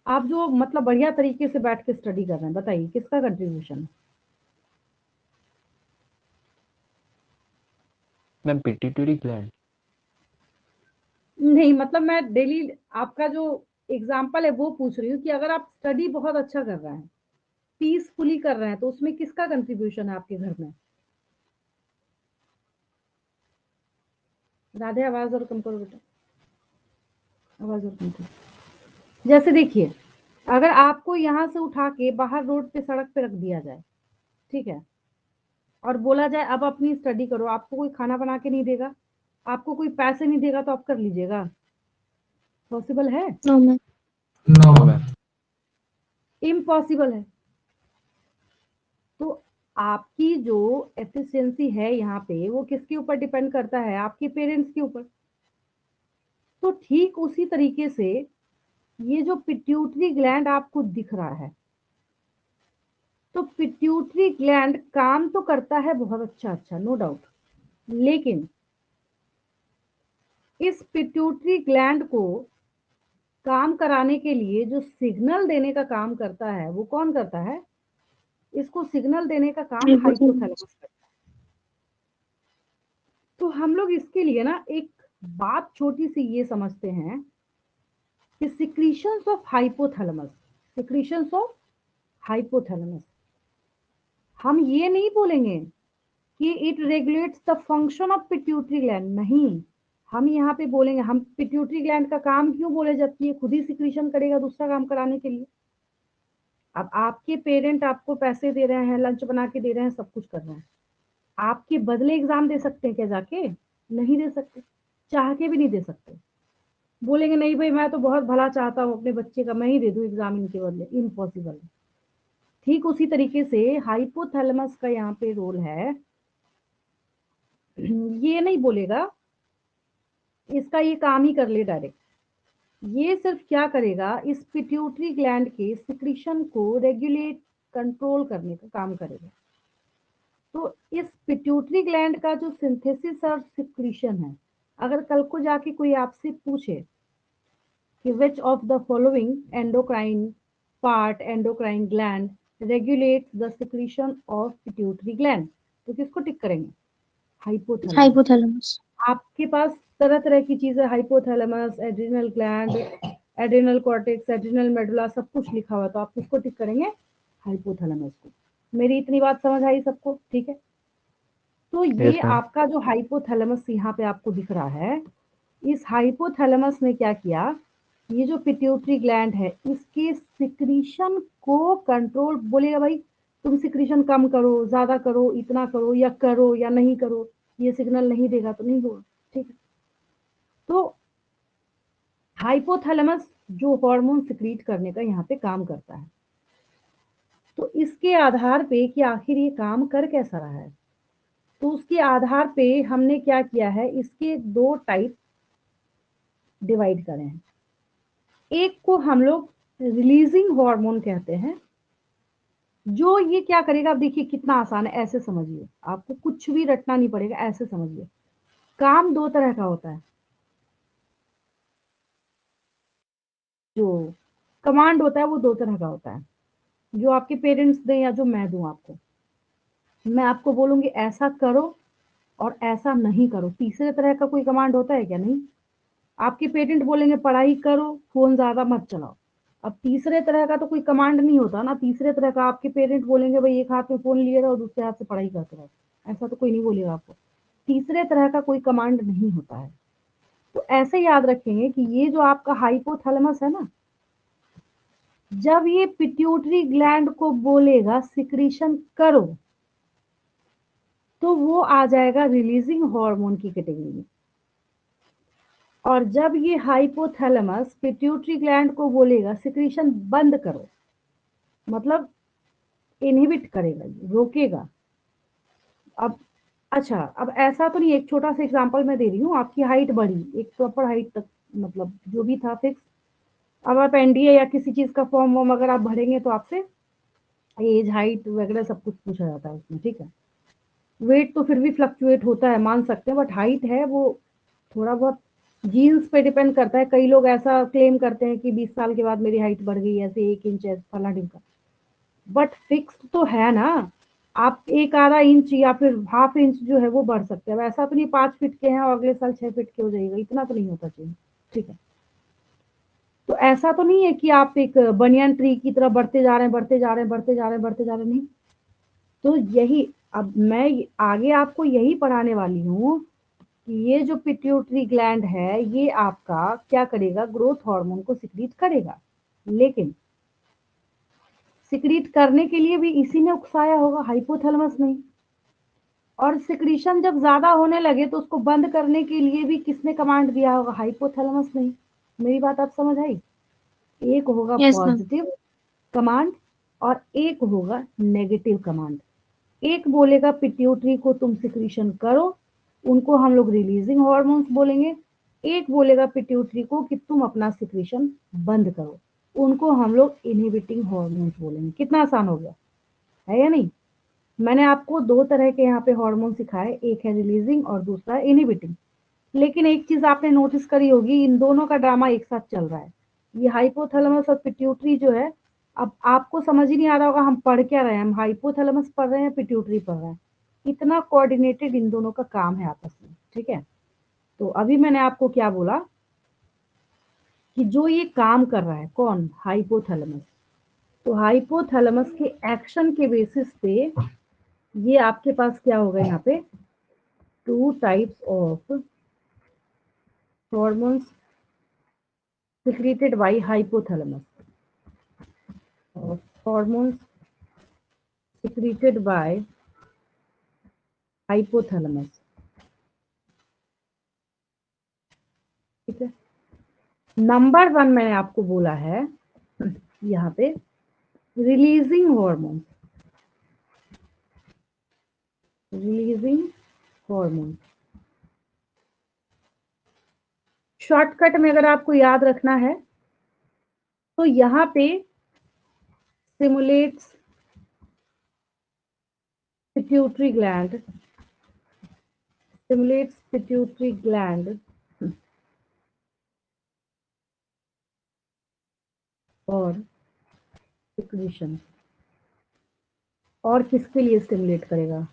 आप जो मतलब बढ़िया तरीके से बैठ के स्टडी कर रहे हैं, बताइए किसका कंट्रीब्यूशन है। Ma'am pituitary gland. नहीं, मतलब मैं डेली आपका जो एग्जाम्पल है वो पूछ रही हूँ कि अगर आप स्टडी बहुत अच्छा कर रहे हैं, पीसफुली कर रहे हैं, तो उसमें किसका कंट्रीब्यूशन है आपके घर में। राधे, आवाज और कम करो बेटा, आवाज और कम करो। जैसे देखिए, अगर आपको यहाँ से उठा के बाहर रोड पे, सड़क पे रख दिया जाए, ठीक है, और बोला जाए अब अपनी स्टडी करो, आपको कोई खाना बना के नहीं देगा, आपको कोई पैसे नहीं देगा, तो आप कर लीजिएगा, पॉसिबल है, no ma'am. No ma'am. Impossible है। तो आपकी जो एफिशिएंसी है यहाँ पे, वो किसके ऊपर डिपेंड करता है, आपके पेरेंट्स के ऊपर। तो ठीक उसी तरीके से ये जो पिट्यूटरी ग्लैंड आपको दिख रहा है, तो पिट्यूटरी ग्लैंड काम तो करता है बहुत अच्छा अच्छा, नो डाउट, लेकिन इस पिट्यूटरी ग्लैंड को काम कराने के लिए जो सिग्नल देने का काम करता है, वो कौन करता है, इसको सिग्नल देने का काम हाइपोथैलेमस करता है। तो हम लोग इसके लिए ना एक बात छोटी सी ये समझते हैं कि secretions of hypothalamus, secretions of hypothalamus, हम ये नहीं बोलेंगे कि it regulates the function of pituitary gland, नहीं, हम यहाँ पे बोलेंगे, हम पिट्यूटरी ग्लैंड का काम क्यों बोले, जबकि ये खुद ही सिक्रीशन करेगा दूसरा काम कराने के लिए। अब आपके पेरेंट आपको पैसे दे रहे हैं, लंच बना के दे रहे हैं, सब कुछ कर रहे हैं, आपके बदले एग्जाम दे सकते हैं क्या जाके, नहीं दे सकते, चाह के भी नहीं दे सकते। बोलेंगे नहीं भाई, मैं तो बहुत भला चाहता हूँ अपने बच्चे का, मैं ही दे दूं एग्जाम इनके बदले, इम्पॉसिबल है। ठीक उसी तरीके से हाइपोथैलेमस का यहाँ पे रोल है, ये नहीं बोलेगा इसका ये काम ही कर ले डायरेक्ट, ये सिर्फ क्या करेगा, इस पिट्यूटरी ग्लैंड के सिक्रीशन को रेगुलेट, कंट्रोल करने का काम करेगा। तो इस पिट्यूटरी ग्लैंड का जो सिंथेसिस और सिक्रीशन है, अगर कल को जाके कोई आपसे पूछे कि which of the following endocrine part, endocrine gland regulates the secretion of pituitary gland, तो किसको टिक करेंगे, हाइपोथैलेमस। हाइपोथैलेमस। आपके पास तरह तरह की चीजें, hypothalamus, adrenal gland, adrenal cortex, adrenal medulla, सब कुछ लिखा हुआ, तो आप किसको टिक करेंगे, हाइपोथैलेमस को। मेरी इतनी बात समझ आई सबको, ठीक है। तो ये यस मैम। आपका जो हाइपोथैलेमस यहाँ पे आपको दिख रहा है, इस हाइपोथैलेमस ने क्या किया, ये जो पिट्यूटरी ग्लैंड है, इसके सिक्रीशन को कंट्रोल, बोलेगा भाई तुम सिक्रीशन कम करो, ज्यादा करो, इतना करो या नहीं करो, ये सिग्नल नहीं देगा तो नहीं होगा, ठीक है। तो हाइपोथैलेमस जो हार्मोन सिक्रीट करने का यहाँ पे काम करता है, तो इसके आधार पे कि आखिर ये काम कर कैसा रहा है, तो उसके आधार पे हमने क्या किया है, इसके दो टाइप डिवाइड करे हैं। एक को हम लोग रिलीजिंग हार्मोन कहते हैं, जो ये क्या करेगा, आप देखिए कितना आसान है, ऐसे समझिए, आपको कुछ भी रटना नहीं पड़ेगा, ऐसे समझिए। काम दो तरह का होता है, जो कमांड होता है वो दो तरह का होता है, जो आपके पेरेंट्स दें या जो मैं दूं आपको। मैं आपको बोलूंगी ऐसा करो और ऐसा नहीं करो, तीसरे तरह का कोई कमांड होता है क्या? नहीं। आपके पेरेंट बोलेंगे पढ़ाई करो, फोन ज्यादा मत चलाओ। अब तीसरे तरह का तो कोई कमांड नहीं होता ना। तीसरे तरह का आपके पेरेंट बोलेंगे भाई एक हाथ में फोन लिए रहो, दूसरे हाथ से पढ़ाई करते रहो, ऐसा तो कोई नहीं बोलेगा आपको। तीसरे तरह का कोई कमांड नहीं होता है। तो ऐसे याद रखेंगे कि ये जो आपका हाइपोथैलेमस है ना, जब ये पिट्यूटरी ग्लैंड को बोलेगा सिक्रीशन करो, तो वो आ जाएगा रिलीजिंग हार्मोन की कैटेगरी में। और जब ये हाइपोथैलेमस पिट्यूटरी ग्लैंड को बोलेगा सिक्रीशन बंद करो, मतलब इनहिबिट करेगा, रोकेगा। अब अच्छा, अब ऐसा तो नहीं, एक छोटा सा एग्जांपल मैं दे रही हूँ। आपकी हाइट बढ़ी एक प्रॉपर हाइट तक, मतलब जो भी था फिक्स। अब आप एनडीए या किसी चीज का फॉर्म वॉर्म अगर आप भरेंगे तो आपसे एज हाइट वगैरह सब कुछ पूछा जाता है उसमें, ठीक है। वेट तो फिर भी फ्लक्चुएट होता है, मान सकते हैं, बट हाइट है वो थोड़ा बहुत जीन्स पे डिपेंड करता है। कई लोग ऐसा क्लेम करते हैं कि 20 साल के बाद मेरी हाइट बढ़ गई, ऐसे 1 इंच फला ढिमका, बट फिक्स तो है ना। आप एक आधा इंच या फिर हाफ इंच जो है वो बढ़ सकते हैं। ऐसा तो नहीं 5 फीट के हैं और अगले साल 6 फीट के हो जाएगा, इतना तो नहीं होता चाहिए, ठीक है। तो ऐसा तो नहीं है कि आप एक बनियान ट्री की तरह बढ़ते जा रहे हैं, बढ़ते जा रहे हैं, बढ़ते जा रहे हैं, बढ़ते जा रहे हैं, नहीं। तो यही, अब मैं आगे आपको यही पढ़ाने वाली हूँ कि ये जो पिट्यूटरी ग्लैंड है ये आपका क्या करेगा, ग्रोथ हार्मोन को सिक्रीट करेगा। लेकिन सिक्रीट करने के लिए भी इसी ने उकसाया होगा, हाइपोथैलेमस नहीं। और सिक्रीशन जब ज्यादा होने लगे तो उसको बंद करने के लिए भी किसने कमांड दिया होगा, हाइपोथैलेमस नहीं। मेरी बात आप समझ आई? एक होगा Yes, ma'am. पॉजिटिव कमांड और एक होगा नेगेटिव कमांड। एक बोलेगा पिट्यूटरी को तुम सिक्रीशन करो, उनको हम लोग रिलीजिंग हार्मोन्स बोलेंगे। एक बोलेगा पिट्यूटरी को कि तुम अपना सिक्रीशन बंद करो, उनको हम लोग इनहिबिटिंग हार्मोन्स बोलेंगे। कितना आसान हो गया है या नहीं? मैंने आपको दो तरह के यहाँ पे हार्मोन सिखाए, एक है रिलीजिंग और दूसरा इनहिबिटिंग। लेकिन एक चीज आपने नोटिस करी होगी, इन दोनों का ड्रामा एक साथ चल रहा है। ये हाइपोथैलेमस और पिट्यूटरी जो है, अब आपको समझ ही नहीं आ रहा होगा हम पढ़ क्या रहे हैं, हम हाइपोथैलेमस पढ़ रहे हैं, पिट्यूटरी पढ़ रहे हैं। इतना कोऑर्डिनेटेड इन दोनों का काम है आपस में, ठीक है। तो अभी मैंने आपको क्या बोला कि जो ये काम कर रहा है कौन, हाइपोथैलेमस। तो हाइपोथैलेमस के एक्शन के बेसिस पे ये आपके पास क्या होगा, यहाँ पे 2 types of hormones secreted by hypothalamus, or hormones secreted by hypothalamus, ठीक है। नंबर 1 मैंने आपको बोला है यहाँ पे releasing hormone, releasing hormone. Shortcut में अगर आपको याद रखना है तो यहाँ पे stimulates pituitary gland, stimulates pituitary gland और secretion। और किसके लिए स्टिमुलेट करेगा,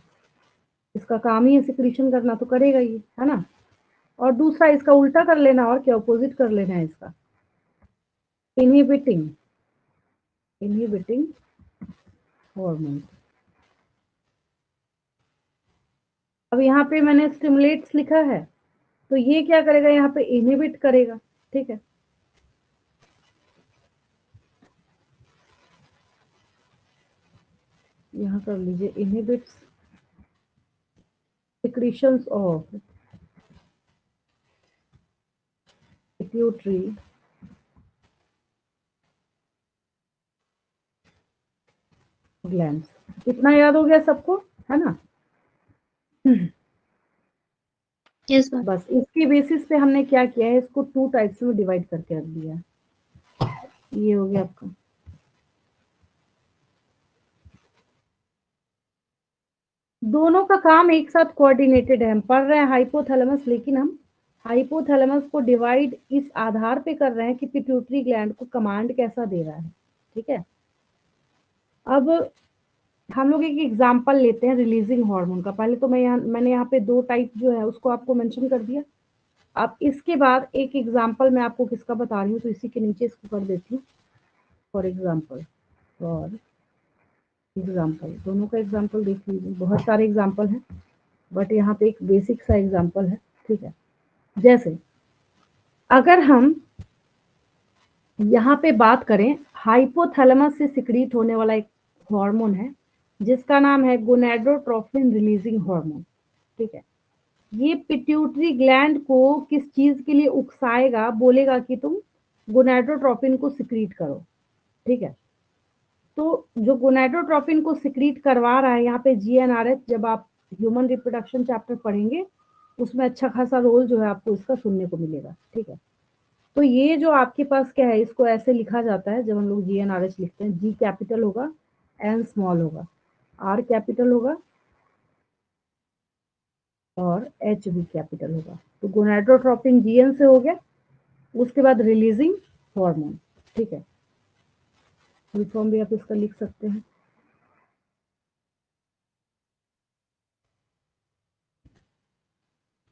इसका काम ही है सिक्रीशन करना, तो करेगा ही, है ना। और दूसरा इसका उल्टा कर लेना, और क्या अपोजिट कर लेना है इसका, इनहिबिटिंग, इनहिबिटिंग हार्मोन। अब यहाँ पे मैंने स्टिमुलेट्स लिखा है, तो ये क्या करेगा, यहाँ पे इनहिबिट करेगा, ठीक है। यहाँ कर लीजिए inhibits secretions of pituitary glands. इतना याद हो गया सबको, है ना? Yes, ma'am. बस इसके बेसिस पे हमने क्या किया है, इसको 2 टाइप्स में डिवाइड करके रख दिया है। ये हो गया आपका। दोनों का काम एक साथ कोऑर्डिनेटेड है। हम पढ़ रहे हैं हाइपोथैलेमस, लेकिन हम हाइपोथैलेमस को डिवाइड इस आधार पे कर रहे हैं कि पिट्यूटरी ग्लैंड को कमांड कैसा दे रहा है, ठीक है। अब हम लोग एक एग्जांपल लेते हैं रिलीजिंग हार्मोन का। पहले तो मैंने यहाँ पे 2 टाइप जो है उसको आपको मेंशन कर दिया। अब इसके बाद एक एग्जांपल मैं आपको किसका बता रही हूँ, तो इसी के नीचे इसको कर देती हूँ फॉर एग्जांपल। दोनों का एग्जांपल देख लीजिए, बहुत सारे एग्जांपल हैं बट यहाँ पे एक बेसिक सा एग्जांपल है, ठीक है। जैसे अगर हम यहाँ पे बात करें, हाइपोथैलेमस से सिक्रीट होने वाला एक हार्मोन है जिसका नाम है गोनेडोट्रोपिन रिलीजिंग हार्मोन, ठीक है। ये पिट्यूटरी ग्लैंड को किस चीज के लिए उकसाएगा, बोलेगा कि तुम गोनेडोट्रोपिन को सिक्रीट करो, ठीक है। तो जो गोनेडोट्रोपिन को सिक्रीट करवा रहा है यहाँ पे जीएनआरएच, जब आप ह्यूमन रिप्रोडक्शन चैप्टर पढ़ेंगे उसमें अच्छा खासा रोल जो है आपको इसका सुनने को मिलेगा, ठीक है। तो ये जो आपके पास क्या है, इसको ऐसे लिखा जाता है जब हम लोग जीएनआरएच लिखते हैं, जी कैपिटल होगा, एन स्मॉल होगा, आर कैपिटल होगा और एच भी कैपिटल होगा। तो गोनेडोट्रोपिन जीएन से हो गया, उसके बाद रिलीजिंग हार्मोन, ठीक है। फुल फॉर्म भी आप इसका लिख सकते हैं।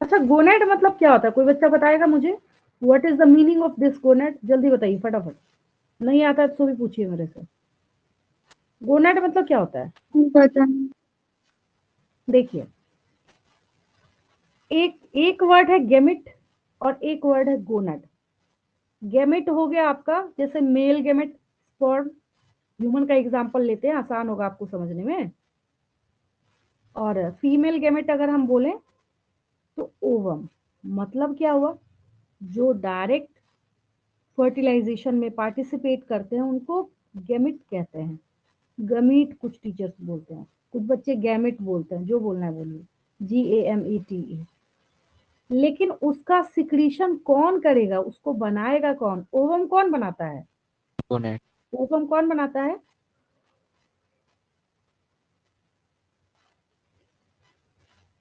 अच्छा, गोनेड मतलब क्या होता है, कोई बच्चा बताएगा मुझे? What is the meaning of this gonad? जल्दी बताइए फटाफट, नहीं आता तो भी पूछिए मेरे से। गोनेड मतलब क्या होता है? पता नहीं। देखिए, एक वर्ड है गेमिट और एक वर्ड है गोनेड। गेमिट हो गया आपका जैसे मेल गेमिट, स्पर्म, ह्यूमन का एग्जांपल लेते हैं, आसान होगा आपको समझने में। और फीमेल गेमेट अगर हम बोलें तो ओवम, मतलब क्या हुआ, जो डायरेक्ट फर्टिलाइजेशन में पार्टिसिपेट करते हैं उनको गेमिट कहते हैं। गमीट कुछ टीचर्स बोलते हैं, कुछ बच्चे गैमिट बोलते हैं, जो बोलना है बोलिए, GAMETE। लेकिन उसका सिक्रीशन कौन करेगा, उसको बनाएगा कौन? ओवम कौन बनाता है? गोनेड। ओवम कौन बनाता है?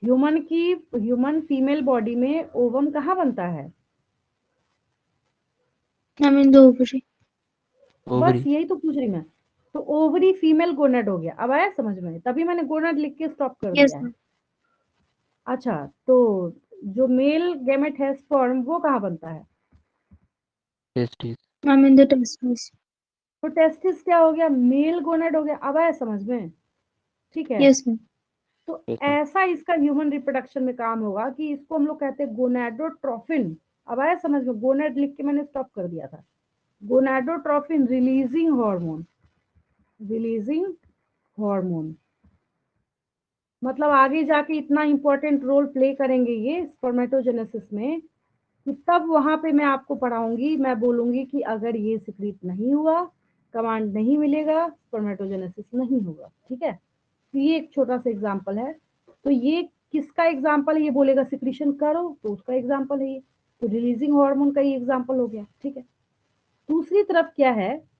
ह्यूमन फीमेल बॉडी में ओवम कहाँ बनता है? I mean the ovary. बस ओवरी। यही तो पूछ रही मैं। तो ओवरी फीमेल गोनेड हो गया, अब आया समझ में? तभी मैंने गोनेड लिख के स्टॉप कर यस दिया है। मैम। अच्छा, तो जो मेल गैमेट है स्पर्म, वो कहाँ बनता है? Testis. I mean the testis. तो टेस्टिस क्या हो गया, मेल गोनेड हो गया। अब आया समझ में? ठीक है। Yes ma'am. तो यस मैम। ऐसा इसका ह्यूमन रिप्रोडक्शन में काम होगा कि इसको हम लोग कहते हैं गोनेडोट्रोफिन। अब आया समझ में? गोनेड लिख के मैंने स्टॉप कर दिया था। Gonadotrophin releasing hormone, releasing hormone मतलब आगे जाके इतना इंपॉर्टेंट रोल प्ले करेंगे ये स्पर्मेटोजेनेसिस में कि तब वहां पे मैं आपको पढ़ाऊंगी, मैं बोलूंगी कि अगर ये सिक्रीट नहीं हुआ, कमांड नहीं मिलेगा, स्पर्मेटोजेनेसिस नहीं होगा, ठीक है। तो ये एक छोटा सा एग्जांपल है। तो ये किसका एग्जांपल है? ये बोलेगा सिक्रीशन करो तो उसका एग्जांपल है ये। तो रिलीजिंग हार्मोन का ही एग्जांपल हो गया, ठीक है। दूसरी तरफ क्या है,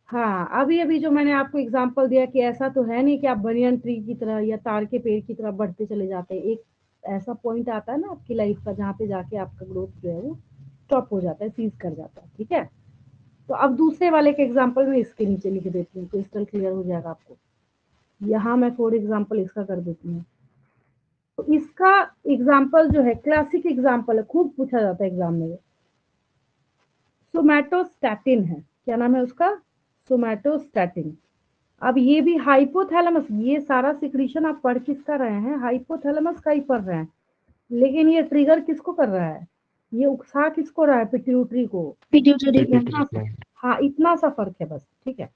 हाँ, अभी अभी जो मैंने आपको एग्जांपल दिया कि ऐसा तो है नहीं कि आप बनियन ट्री की तरह या तार के पेड़ की तरह बढ़ते चले जाते हैं। एक ऐसा पॉइंट आता है ना आपकी लाइफ का जहाँ पे जाके आपका ग्रोथ जो है वो स्टॉप हो जाता है, सीज कर जाता है, ठीक है। तो अब दूसरे वाले के एग्जाम्पल में इसके नीचे लिख देती हूँ, क्रिस्टल क्लियर हो जाएगा आपको। यहाँ मैं फॉर एग्जाम्पल इसका कर देती हूँ। तो इसका एग्जाम्पल जो है क्लासिक एग्जाम्पल है, खूब पूछा जाता है एग्जाम में। सोमैटोस्टैटिन है, क्या नाम है उसका? सोमैटोस्टैटिन। अब ये भी हाइपोथैलेमस, ये सारा सिक्रीशन आप पढ़ किसका रहे हैं? हाइपोथैलेमस का ही पढ़ रहे हैं। लेकिन ये ट्रिगर किसको कर रहा है? ये उकसा किसको रहा है? पिट्यूटरी को। Pituitary pituitary gland. ग्लैंड। हाँ, इतना सा फर्क है बस, ठीक है।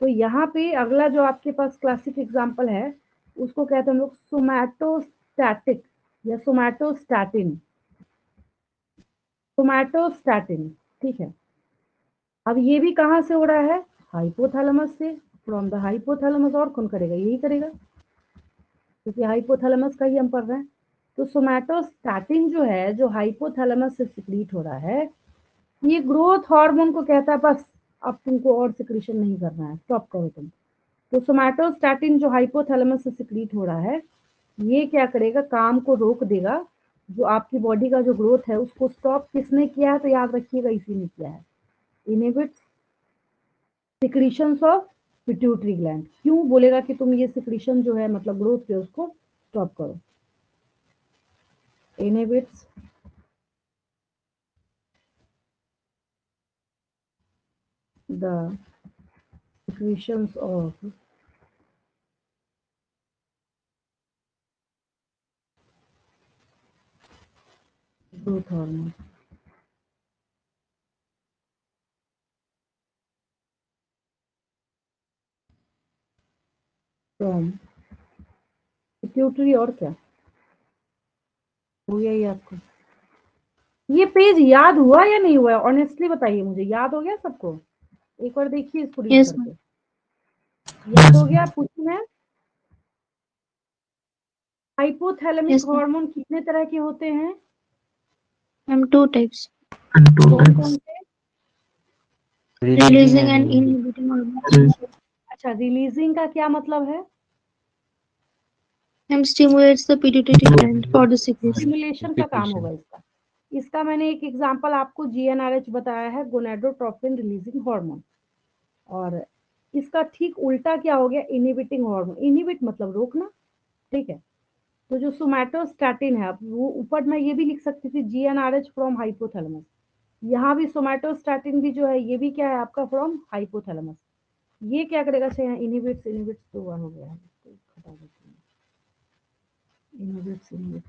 तो यहाँ पे अगला जो आपके पास क्लासिक एग्जाम्पल है उसको कहते हैं हम लोग सोमैटोस्टैटिक या सोमैटोस्टैटिन। सोमैटोस्टैटिन, ठीक है। अब ये भी कहाँ से हो रहा है? हाइपोथैलेमस से। फ्रॉम द हाइपोथैलेमस, और कौन करेगा? यही करेगा, क्योंकि हाइपोथैलेमस का ही हम पढ़ रहे हैं। तो सोमैटोस्टैटिन जो है, जो हाइपोथैलेमस से सिक्रीट हो रहा है, ये ग्रोथ हार्मोन को कहता है बस अब तुमको और सिक्रीशन नहीं करना है, स्टॉप करो तुम। तो सोमैटोस्टैटिन जो हाइपोथैलेमस से सिक्रीट हो रहा है, ये क्या करेगा? काम को रोक देगा। जो आपकी बॉडी का जो ग्रोथ है उसको स्टॉप किसने किया है? तो याद रखिएगा इसी ने किया है। Inhibits secretions of pituitary gland क्यों बोलेगा कि तुम ये सिक्रीशन जो है मतलब ग्रोथ पे उसको स्टॉप करो? Inhibits the secretions of growth hormone. From pituitary और क्या हो गया ये आपको? ये पेज याद हुआ या नहीं हुआ? ऑनेस्टली बताइए मुझे, याद हो गया सबको? एक बार देखिए इसको रीड Yes, करके। ma'am. याद हो गया? पूछूं मैं? Hypothalamic Yes, ma'am. हार्मोन कितने तरह के होते हैं? Ma'am, two types. कौन कौन से? Releasing and inhibiting hormones. अच्छा, रिलीजिंग का क्या मतलब है? Ma'am, stimulates the pituitary gland for the secretion. Stimulation का काम होगा इसका। इसका मैंने एक एग्जांपल आपको जीएनआरएच बताया है, गोनेडोट्रोपिन रिलीजिंग हार्मोन। और इसका ठीक उल्टा क्या हो गया? Inhibiting hormone. इनहिबिट मतलब रोकना, ठीक है। तो जो सोमैटोस्टैटिन है, वो ऊपर मैं ये भी लिख सकती थी जीएनआरएच फ्रॉम हाइपोथैलेमस। यहाँ भी सोमैटोस्टैटिन भी जो है ये भी क्या है आपका? From hypothalamus. ये क्या करेगा? इनहिबिट्स इनहिबिट्स तो हुआ हो गया है, तो हटा देते हैं। इनहिबिट्स इनहिबिट्स,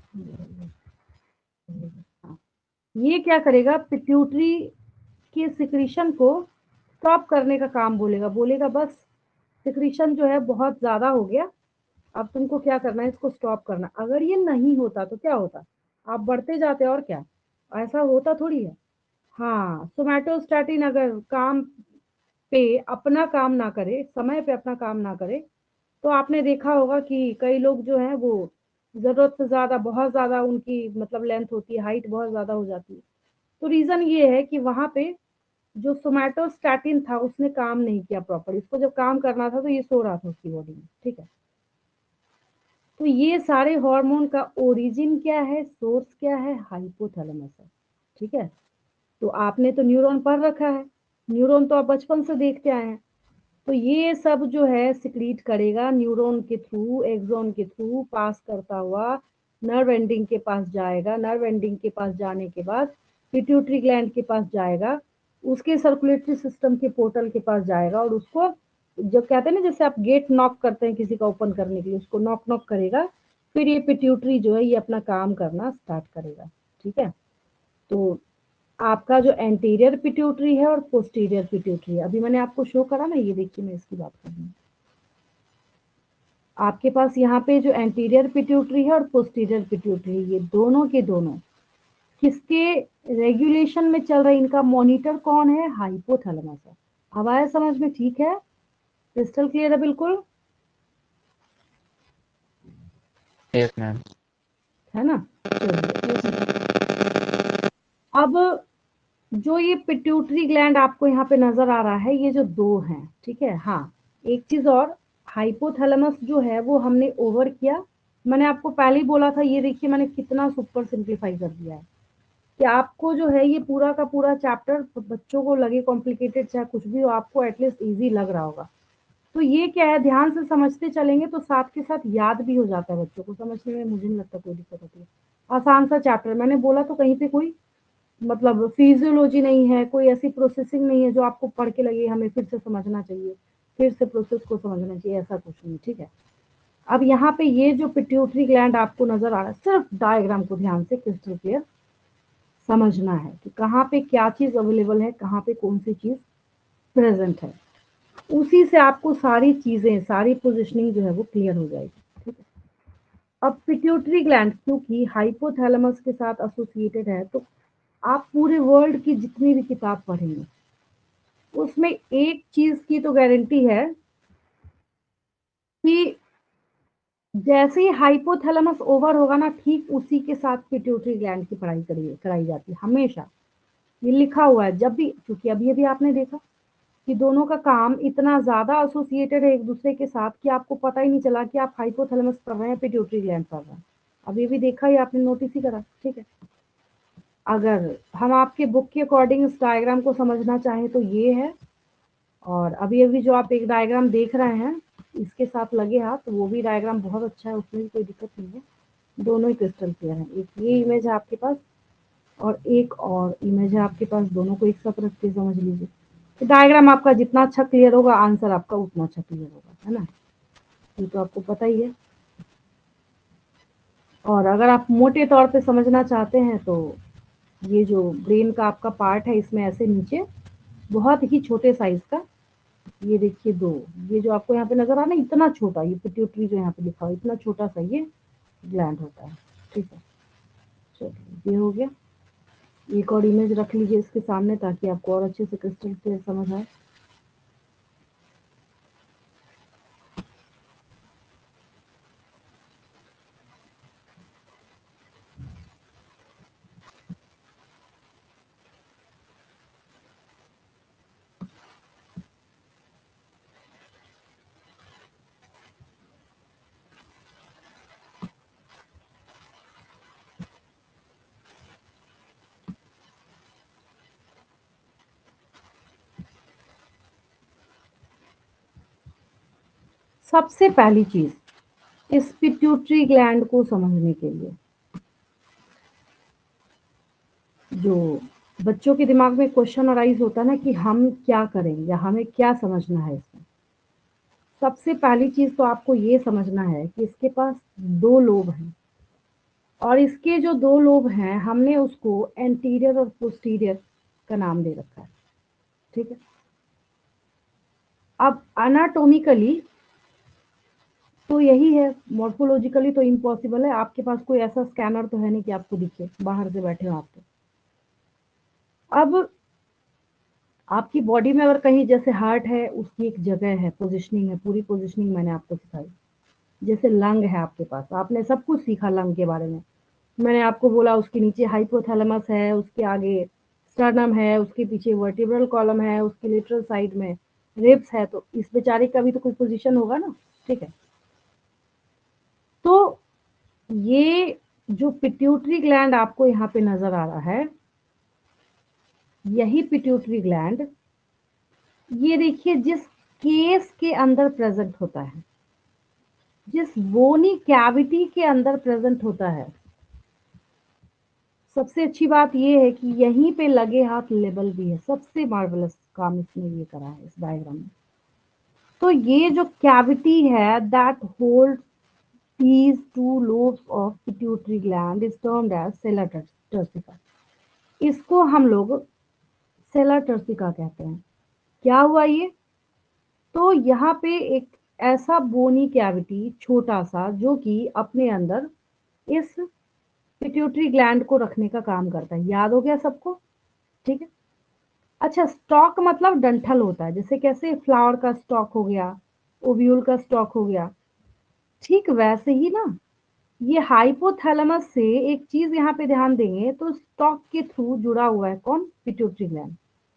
हाँ। ये क्या करेगा? पिट्यूटरी के सिक्रीशन को स्टॉप करने का काम बोलेगा। बोलेगा बस सिक्रीशन जो है बहुत ज्यादा हो गया, अब तुमको क्या करना है? इसको स्टॉप करना। अगर ये नहीं होता तो क्या होता? आप बढ़ते जाते और क्या? ऐसा होता थोड़ी है। हाँ, सोमैटोस्टैटिन अगर काम पे अपना काम ना करे, समय पे अपना काम ना करे, तो आपने देखा होगा कि कई लोग जो हैं वो जरूरत से ज्यादा, बहुत ज्यादा उनकी मतलब लेंथ होती है, हाइट बहुत ज्यादा हो जाती है। तो रीजन ये है कि वहां पे जो सोमैटोस्टैटिन था उसने काम नहीं किया प्रॉपर। इसको जब काम करना था तो ये सो रहा था उसकी बॉडी में, ठीक है। तो ये सारे हार्मोन का ओरिजिन क्या है, सोर्स क्या है? हाइपोथैलेमस है, ठीक है। तो आपने तो न्यूरॉन पढ़ रखा है, न्यूरॉन तो आप बचपन से देखते आए हैं। तो ये सब जो है सिक्रीट करेगा न्यूरॉन के थ्रू, एक्सॉन के थ्रू पास करता हुआ नर्व एंडिंग के पास जाएगा। नर्व एंडिंग के पास जाने के बाद पिट्यूटरी ग्लैंड के पास जाएगा, उसके सर्कुलेटरी सिस्टम के पोर्टल के पास जाएगा, और उसको जो कहते हैं ना, जैसे आप गेट नॉक करते हैं किसी का ओपन करने के लिए, उसको नॉक नॉक करेगा। फिर ये पिट्यूटरी जो है ये अपना काम करना स्टार्ट करेगा, ठीक है। तो आपका जो एंटीरियर पिट्यूटरी है और पोस्टीरियर पिट्यूटरी है, अभी मैंने आपको शो करा ना, ये देखिए मैं इसकी बात कर रही हूँ। आपके पास यहाँ पे जो एंटीरियर पिट्यूटरी है और पोस्टीरियर पिट्यूटरी, ये दोनों के दोनों किसके रेगुलेशन में चल रहे? इनका मॉनिटर कौन है? हाइपोथैलेमस है। अब आया समझ में? ठीक है, क्रिस्टल क्लियर है बिल्कुल, Yes, ma'am. है ना? अब जो ये पिट्यूटरी ग्लैंड आपको यहाँ पे नजर आ रहा है, ये जो दो हैं, ठीक है। हाँ, एक चीज और, हाइपोथैलेमस जो है वो हमने ओवर किया। मैंने आपको पहले ही बोला था, ये देखिए मैंने कितना सुपर सिंप्लीफाई कर दिया है कि आपको जो है ये पूरा का पूरा चैप्टर बच्चों को लगे कॉम्प्लिकेटेड चाहे कुछ भी हो, आपको एटलीस्ट इजी लग रहा होगा। तो ये क्या है, ध्यान से समझते चलेंगे तो साथ के साथ याद भी हो जाता है बच्चों को, समझने में मुझे नहीं लगता कोई दिक्कत होती है। आसान सा चैप्टर, मैंने बोला तो कहीं पे कोई मतलब फिजियोलॉजी नहीं है, कोई ऐसी प्रोसेसिंग नहीं है जो आपको पढ़ के लगे हमें फिर से समझना चाहिए, फिर से प्रोसेस को समझना चाहिए, ऐसा कुछ नहीं, ठीक है। अब यहाँ पे ये जो पिट्यूटरी ग्लैंड आपको नजर आ रहा है, सिर्फ डायग्राम को ध्यान से क्रिस्टल क्लियर समझना है कि कहाँ पे क्या चीज अवेलेबल है, कहाँ पे कौन सी चीज प्रेजेंट है। उसी से आपको सारी चीजें, सारी पोजिशनिंग जो है वो क्लियर हो जाएगी, ठीक है। अब पिट्यूटरी ग्लैंड क्योंकि हाइपोथैलेमस के साथ एसोसिएटेड है, तो आप पूरे वर्ल्ड की जितनी भी किताब पढ़ेंगे उसमें एक चीज की तो गारंटी है कि जैसे ही हाइपोथैलेमस ओवर होगा ना, ठीक उसी के साथ पिट्यूटरी ग्लैंड की पढ़ाई कराई जाती है हमेशा। ये लिखा हुआ है जब भी, क्योंकि अभी अभी आपने देखा कि दोनों का काम इतना ज्यादा एसोसिएटेड है एक दूसरे के साथ कि आपको पता ही नहीं चला कि आप हाइपोथैलेमस पढ़ रहे हैं, पिट्यूटरी ग्लैंड पढ़ रहे हैं। अभी भी देखा ही आपने, नोटिस ही करा, ठीक है। अगर हम आपके बुक के अकॉर्डिंग इस डायग्राम को समझना चाहें तो ये है, और अभी अभी जो आप एक डायग्राम देख रहे हैं इसके साथ लगे हाथ, तो वो भी डायग्राम बहुत अच्छा है, उसमें भी कोई दिक्कत नहीं है, दोनों ही क्रिस्टल क्लियर है। एक ये इमेज है आपके पास और एक और इमेज है आपके पास, दोनों को एक साथ रख के समझ लीजिए। तो डायग्राम आपका जितना अच्छा क्लियर होगा, आंसर आपका उतना अच्छा क्लियर होगा, है ना, ये तो आपको पता ही है। और अगर आप मोटे तौर पे समझना चाहते हैं तो ये जो ब्रेन का आपका पार्ट है, इसमें ऐसे नीचे बहुत ही छोटे साइज का, ये देखिए दो, ये जो आपको यहाँ पे नजर आ रहा है इतना छोटा, ये पिट्यूटरी जो यहाँ पे लिखा हुआ इतना छोटा सा ये ग्लैंड होता है। ठीक है, चलिए ये हो गया। एक और इमेज रख लीजिए इसके सामने ताकि आपको और अच्छे से क्रिस्टल क्लियर समझ आए। सबसे पहली चीज इस पिट्यूटरी ग्लैंड को समझने के लिए, जो बच्चों के दिमाग में क्वेश्चन अराइज होता है ना कि हम क्या करें या हमें क्या समझना है इसमें, सबसे पहली चीज तो आपको ये समझना है कि इसके पास दो लोब हैं, और इसके जो दो लोब हैं हमने उसको एंटीरियर और पोस्टीरियर का नाम दे रखा है। ठीक है, अब एनाटॉमिकली तो यही है, मॉर्फोलॉजिकली तो इम्पॉसिबल है, आपके पास कोई ऐसा स्कैनर तो है नहीं कि आपको दिखे, बाहर से बैठे हो आप तो। अब आपकी बॉडी में अगर कहीं जैसे हार्ट है, उसकी एक जगह है, पोजिशनिंग है, पूरी पोजिशनिंग मैंने आपको सिखाई। जैसे लंग है आपके पास, आपने सब कुछ सीखा लंग के बारे में, मैंने आपको बोला उसके नीचे हाइपोथैलेमस है, उसके आगे स्टर्नम है, उसके पीछे वर्टिब्रल कॉलम है, उसके लेटरल साइड में रिब्स है, तो इस बेचारे का भी तो कोई पोजीशन होगा ना। ठीक है, तो ये जो पिट्यूटरी ग्लैंड आपको यहाँ पे नजर आ रहा है, यही पिट्यूटरी ग्लैंड, ये देखिए जिस केस के अंदर प्रेजेंट होता है, जिस बोनी कैविटी के अंदर प्रेजेंट होता है, सबसे अच्छी बात ये है कि यहीं पे लगे हाथ लेबल भी है, सबसे मार्वलस काम इसने ये करा है इस डायग्राम में। तो ये जो कैविटी है that hold these two lobes of pituitary gland is termed as sella turcica, इसको हम लोग सेला टर्सिका कहते हैं। क्या हुआ ये, तो यहाँ पे एक ऐसा बोनी कैविटी छोटा सा जो कि अपने अंदर इस पिट्यूटरी ग्लैंड को रखने का काम करता है, याद हो गया सबको। ठीक है, अच्छा स्टॉक मतलब डंठल होता है, जैसे कैसे फ्लावर का स्टॉक हो गया, ओव्यूल का स्टॉक हो गया, ठीक वैसे ही ना ये हाइपोथैलेमस से एक चीज यहाँ पे ध्यान देंगे तो स्टॉक के थ्रू जुड़ा हुआ है कौन, पिट्यूटरी ग्लैंड।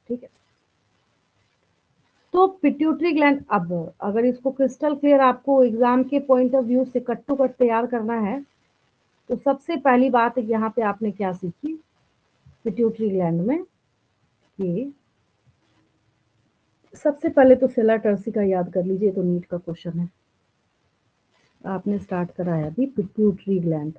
ठीक है, तो पिट्यूटरी ग्लैंड, अब अगर इसको क्रिस्टल क्लियर आपको एग्जाम के पॉइंट ऑफ व्यू से कट टू कट तैयार करना है, तो सबसे पहली बात यहाँ पे आपने क्या सीखी पिट्यूटरी ग्लैंड में, कि सबसे पहले तो सेला टर्सिका याद कर लीजिए, तो नीट का क्वेश्चन है, आपने स्टार्ट कराया अभी पिट्यूटरी ग्लैंड।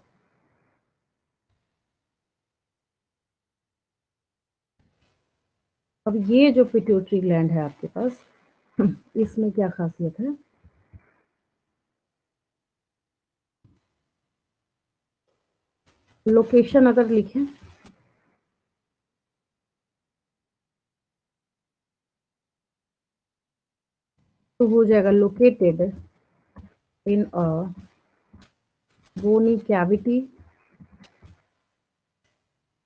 अब ये जो पिट्यूटरी ग्लैंड है आपके पास, इसमें क्या खासियत है, लोकेशन अगर लिखें तो हो जाएगा located in a bony cavity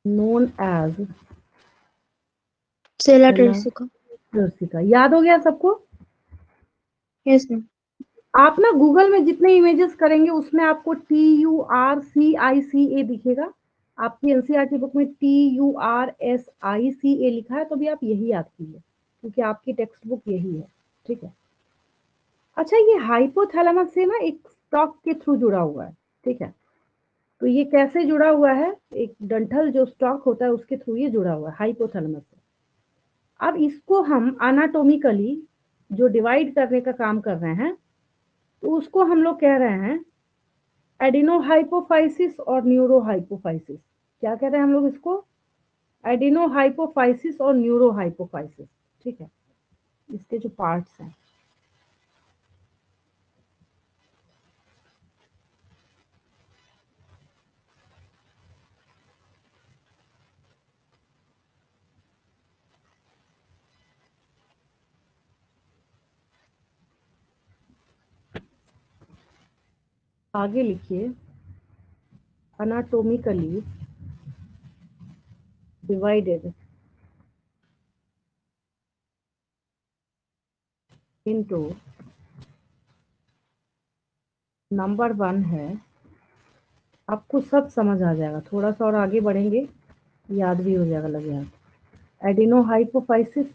known as sella turcica. Turcica. याद हो गया सबको। Yes ma'am. आप ना गूगल में जितने इमेजेस करेंगे उसमें आपको TURCICA दिखेगा, आपकी एनसीईआरटी बुक में TURSICA लिखा है, तो भी आप यही याद कीजिए क्योंकि आपकी टेक्स्ट बुक यही है। ठीक है, अच्छा ये हाइपोथैलेमस से ना एक स्टॉक के थ्रू जुड़ा हुआ है। ठीक है, तो ये कैसे जुड़ा हुआ है, एक डंठल जो स्टॉक होता है उसके थ्रू ये जुड़ा हुआ है हाइपोथैलेमस से। अब इसको हम एनाटॉमिकली जो डिवाइड करने का काम कर रहे हैं, तो उसको हम लोग कह रहे हैं एडिनोहाइपोफाइसिस और न्यूरोहाइपोफाइसिस। क्या कह रहे हैं हम लोग इसको? एडिनोहाइपोफाइसिस और न्यूरोहाइपोफाइसिस। ठीक है, इसके जो पार्ट्स हैं। आगे लिखिए, anatomically divided into नंबर 1 है। आपको सब समझ आ जाएगा, थोड़ा सा और आगे बढ़ेंगे याद भी हो जाएगा लगे हाथ। एडिनोहाइपोफाइसिस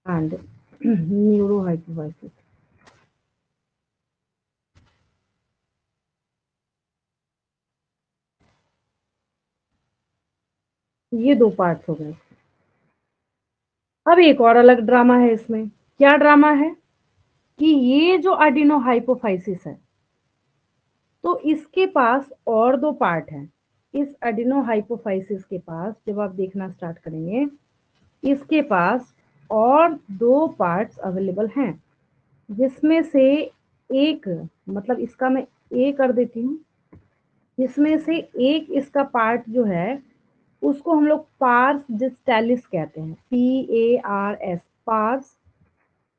एंड न्यूरोहाइपोफाइसिस। ये 2 पार्ट्स हो गए। अब एक और अलग ड्रामा है इसमें। क्या ड्रामा है कि ये जो एडिनोहाइपोफाइसिस है, तो इसके पास और 2 पार्ट हैं। इस एडिनोहाइपोफाइसिस के पास जब आप देखना स्टार्ट करेंगे, इसके पास और 2 पार्ट्स अवेलेबल हैं, जिसमें से एक, मतलब इसका मैं ए कर देती हूँ, जिसमें से एक इसका पार्ट जो है उसको हम लोग पार्स डिस्टैलिस कहते हैं। PARS, pars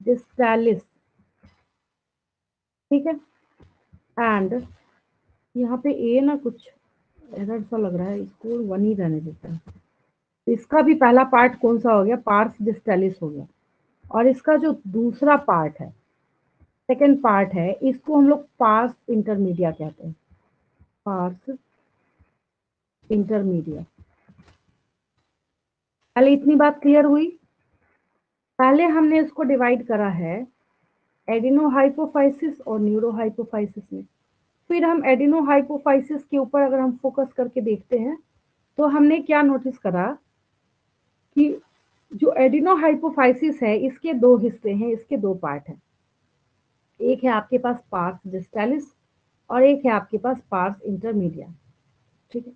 distalis. ठीक है, एंड यहाँ पे ए ना कुछ एरर सा लग रहा है, इसको 1 ही रहने देता है। तो इसका भी पहला पार्ट कौन सा हो गया? पार्स डिस्टैलिस हो गया। और इसका जो दूसरा पार्ट है, सेकेंड पार्ट है, इसको हम लोग पार्स इंटरमीडिया कहते हैं। Parse intermedia. पहले इतनी बात क्लियर हुई? पहले हमने इसको डिवाइड करा है एडिनोहाइपोफाइसिस और न्यूरोहाइपोफाइसिस में। फिर हम एडिनोहाइपोफाइसिस के ऊपर अगर हम फोकस करके देखते हैं, तो हमने क्या नोटिस करा कि जो एडिनोहाइपोफाइसिस है, इसके 2 हिस्से हैं, इसके 2 पार्ट हैं। एक है आपके पास पार्स डिस्टैलिस और एक है आपके पास पार्स इंटरमीडिया। ठीक है,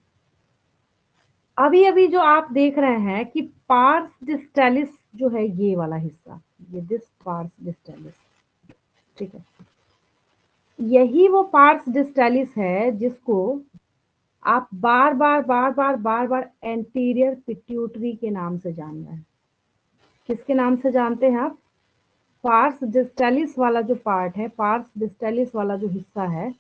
अभी अभी जो आप देख रहे हैं कि पार्स डिस्टैलिस जो है ये वाला हिस्सा, ये दिस पार्स डिस्टैलिस। ठीक है, यही वो पार्स डिस्टैलिस है जिसको आप बार बार एंटीरियर पिट्यूटरी के नाम से जान रहे हैं। किसके नाम से जानते हैं आप? पार्स डिस्टैलिस वाला जो पार्ट है, पार्स डिस्टैलिस वाला जो हिस्सा है,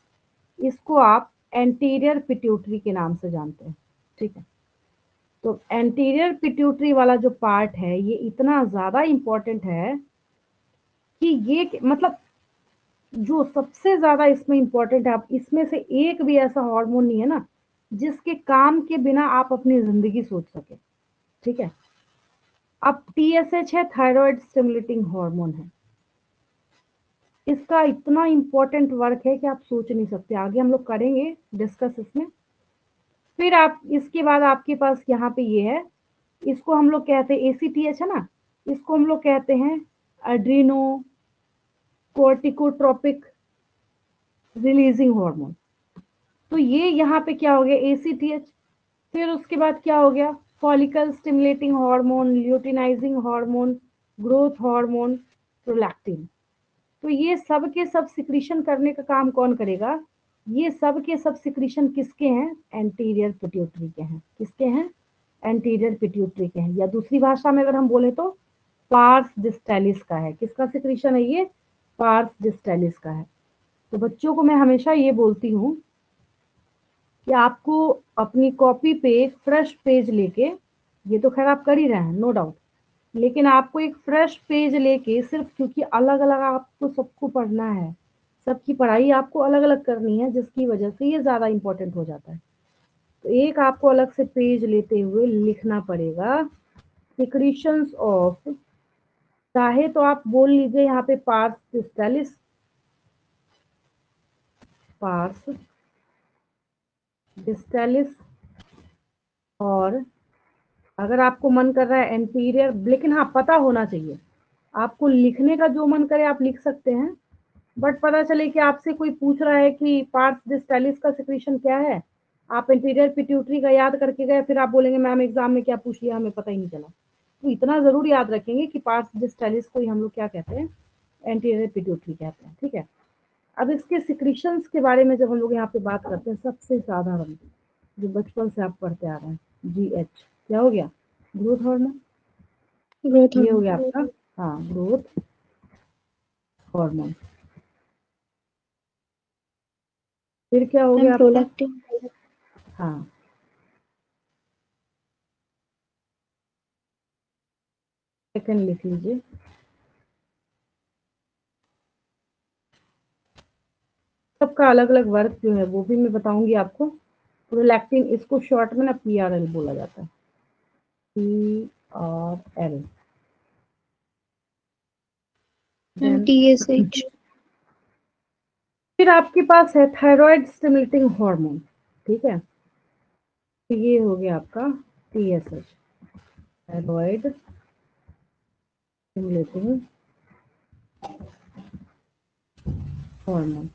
इसको आप एंटीरियर पिट्यूटरी के नाम से जानते हैं। ठीक है, तो एंटीरियर पिट्यूटरी वाला जो पार्ट है, ये इतना ज्यादा इंपॉर्टेंट है कि ये मतलब जो सबसे ज्यादा इसमें इंपॉर्टेंट है, आप इसमें से एक भी ऐसा हार्मोन नहीं है ना जिसके काम के बिना आप अपनी जिंदगी सोच सके। ठीक है, अब TSH है, थायराइड स्टिमुलेटिंग हार्मोन है। इसका इतना इंपॉर्टेंट वर्क है कि आप सोच नहीं सकते। आगे हम लोग करेंगे डिस्कस इसमें। फिर आप इसके बाद आपके पास यहाँ पे ये है, इसको हम लोग कहते हैं ACTH है ना, इसको हम लोग कहते हैं एड्रीनो कोर्टिकोट्रोपिक रिलीजिंग हार्मोन। तो ये यहाँ पे क्या हो गया? ACTH। फिर उसके बाद क्या हो गया? Follicle stimulating hormone, luteinizing hormone, growth hormone, prolactin. तो ये सब के सब सिक्रीशन करने का काम कौन करेगा? ये सब के सब सिक्रीशन किसके हैं? एंटीरियर पिट्यूटरी के हैं। किसके हैं? एंटीरियर पिट्यूटरी के हैं, या दूसरी भाषा में अगर हम बोले तो पार्स डिस्टैलिस का है। किसका सिक्रीशन है ये? पार्स डिस्टैलिस का है। तो बच्चों को मैं हमेशा ये बोलती हूँ कि आपको अपनी कॉपी पे फ्रेश पेज लेके, ये तो खैर आप कर ही रहे हैं नो डाउट, लेकिन आपको एक फ्रेश पेज लेके, सिर्फ क्योंकि अलग अलग आपको सबको पढ़ना है, सबकी पढ़ाई आपको अलग अलग करनी है, जिसकी वजह से ये ज़्यादा इंपॉर्टेंट हो जाता है। तो एक आपको अलग से पेज लेते हुए लिखना पड़ेगा सिक्रीशंस ऑफ, चाहे तो आप बोल लीजिए यहाँ पे पार्स डिस्टैलिस, पार्स डिस्टैलिस, और अगर आपको मन कर रहा है एंटीरियर, लेकिन हाँ पता होना चाहिए आपको लिखने का जो मन करे आप लिख सकते हैं, बट पता चले कि आपसे कोई पूछ रहा है कि पार्स डिस्टालिस का सिक्रीशन क्या है, आप इंटीरियर पिट्यूटरी का याद करके गए, फिर आप बोलेंगे मैम एग्जाम में क्या पूछ लिया, हमें पता ही नहीं चला। तो इतना जरूर याद रखेंगे कि पार्स डिस्टालिस को ही हम लोग क्या कहते हैं, एंटीरियर पिट्यूटरी कहते हैं। ठीक है, अब इसके सिक्रीशंस के बारे में जब हम लोग यहाँ पे बात करते हैं, सबसे साधारण जो बचपन से आप पढ़ते आ रहे हैं, GH क्या हो गया, ग्रोथ हार्मोन। ग्रोथ ये हो गया आपका, हाँ, ग्रोथ हार्मोन। फिर क्या हो गया आपका, प्रोलैक्टिन। हाँ, सेकंड लिख लीजिए। सबका अलग अलग वर्क जो है वो भी मैं बताऊंगी आपको। प्रोलैक्टिन, इसको शॉर्ट में ना PRL बोला जाता है, PRL। TSH। फिर आपके पास है थायराइड स्टिमुलेटिंग हार्मोन। ठीक है, तो ये हो गया आपका TSH, thyroid stimulating hormone.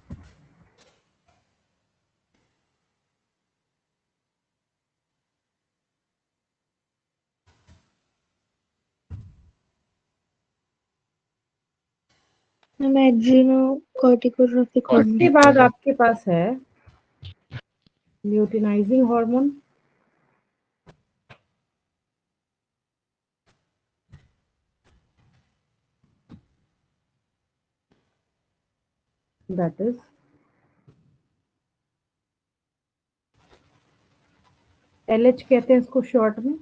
Adrenocorticotropic इसके हार्मोन। बाद आपके पास है luteinizing hormone. That is LH कहते हैं इसको शॉर्ट में।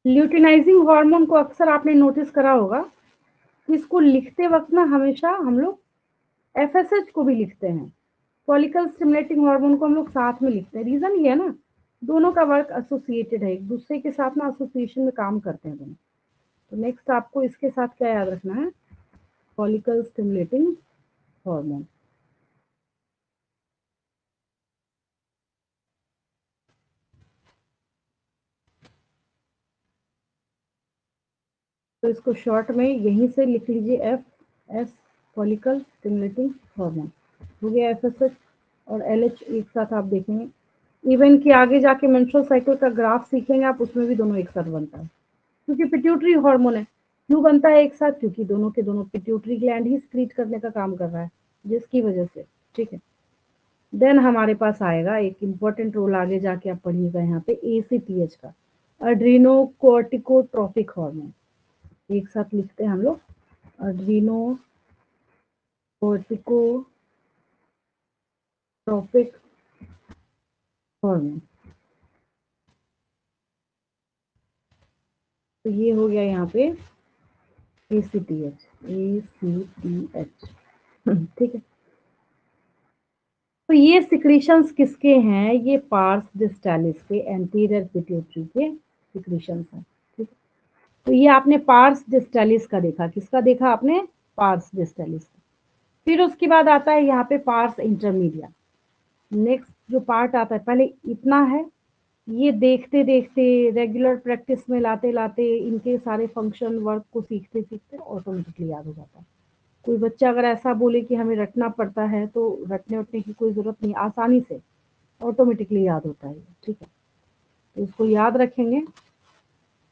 ल्यूटिनाइजिंग हार्मोन को अक्सर आपने नोटिस करा होगा कि इसको लिखते वक्त ना हमेशा हम लोग FSH को भी लिखते हैं, फॉलिकल स्टिमुलेटिंग हार्मोन को हम लोग साथ में लिखते हैं। रीजन ये है ना, दोनों का वर्क एसोसिएटेड है, एक दूसरे के साथ ना एसोसिएशन में काम करते हैं दोनों। तो नेक्स्ट आपको इसके साथ क्या याद रखना है, फॉलिकल स्टिमुलेटिंग हार्मोन। तो इसको शॉर्ट में यहीं से लिख लीजिए, FS, फॉलिकल स्टिमुलेटिंग हार्मोन हो गया FSH। और LH एक साथ आप देखेंगे, इवन कि आगे जाके मेंस्ट्रुअल साइकिल का ग्राफ सीखेंगे आप, उसमें भी दोनों एक साथ बनता है, क्योंकि पिट्यूटरी हार्मोन है। क्यों बनता है एक साथ, क्योंकि दोनों के दोनों पिट्यूटरी ग्लैंड ही स्क्रीट करने का काम कर रहा है, जिसकी वजह से। ठीक है, देन हमारे पास आएगा एक इम्पोर्टेंट रोल, आगे जाके आप पढ़िएगा यहाँ पे, ACTH का, एड्रीनोकोर्टिकोट्रोपिक हार्मोन। एक साथ लिखते हैं हम लोग, एड्रीनोकोर्टिकोट्रोपिक हार्मोन। तो ये हो गया यहाँ पे ACTH, ACTH। ठीक है, तो ये सिक्रीशंस किसके हैं, ये पार्स डिस्टालिस के, एंटीरियर पिट्यूटरी के सिक्रीशंस हैं। ठीक है, तो ये आपने पार्स डिस्टालिस का देखा, किसका देखा आपने, पार्स डिस्टालिस का। फिर उसके बाद आता है यहाँ पे पार्स इंटरमीडिया। नेक्स्ट जो पार्ट आता है, पहले इतना है, ये देखते देखते रेगुलर प्रैक्टिस में लाते लाते इनके सारे फंक्शन वर्क को सीखते सीखते ऑटोमेटिकली याद हो जाता है। कोई बच्चा अगर ऐसा बोले कि हमें रटना पड़ता है, तो रटने उठने की कोई जरूरत नहीं, आसानी से ऑटोमेटिकली याद होता है। ठीक है, तो इसको याद रखेंगे,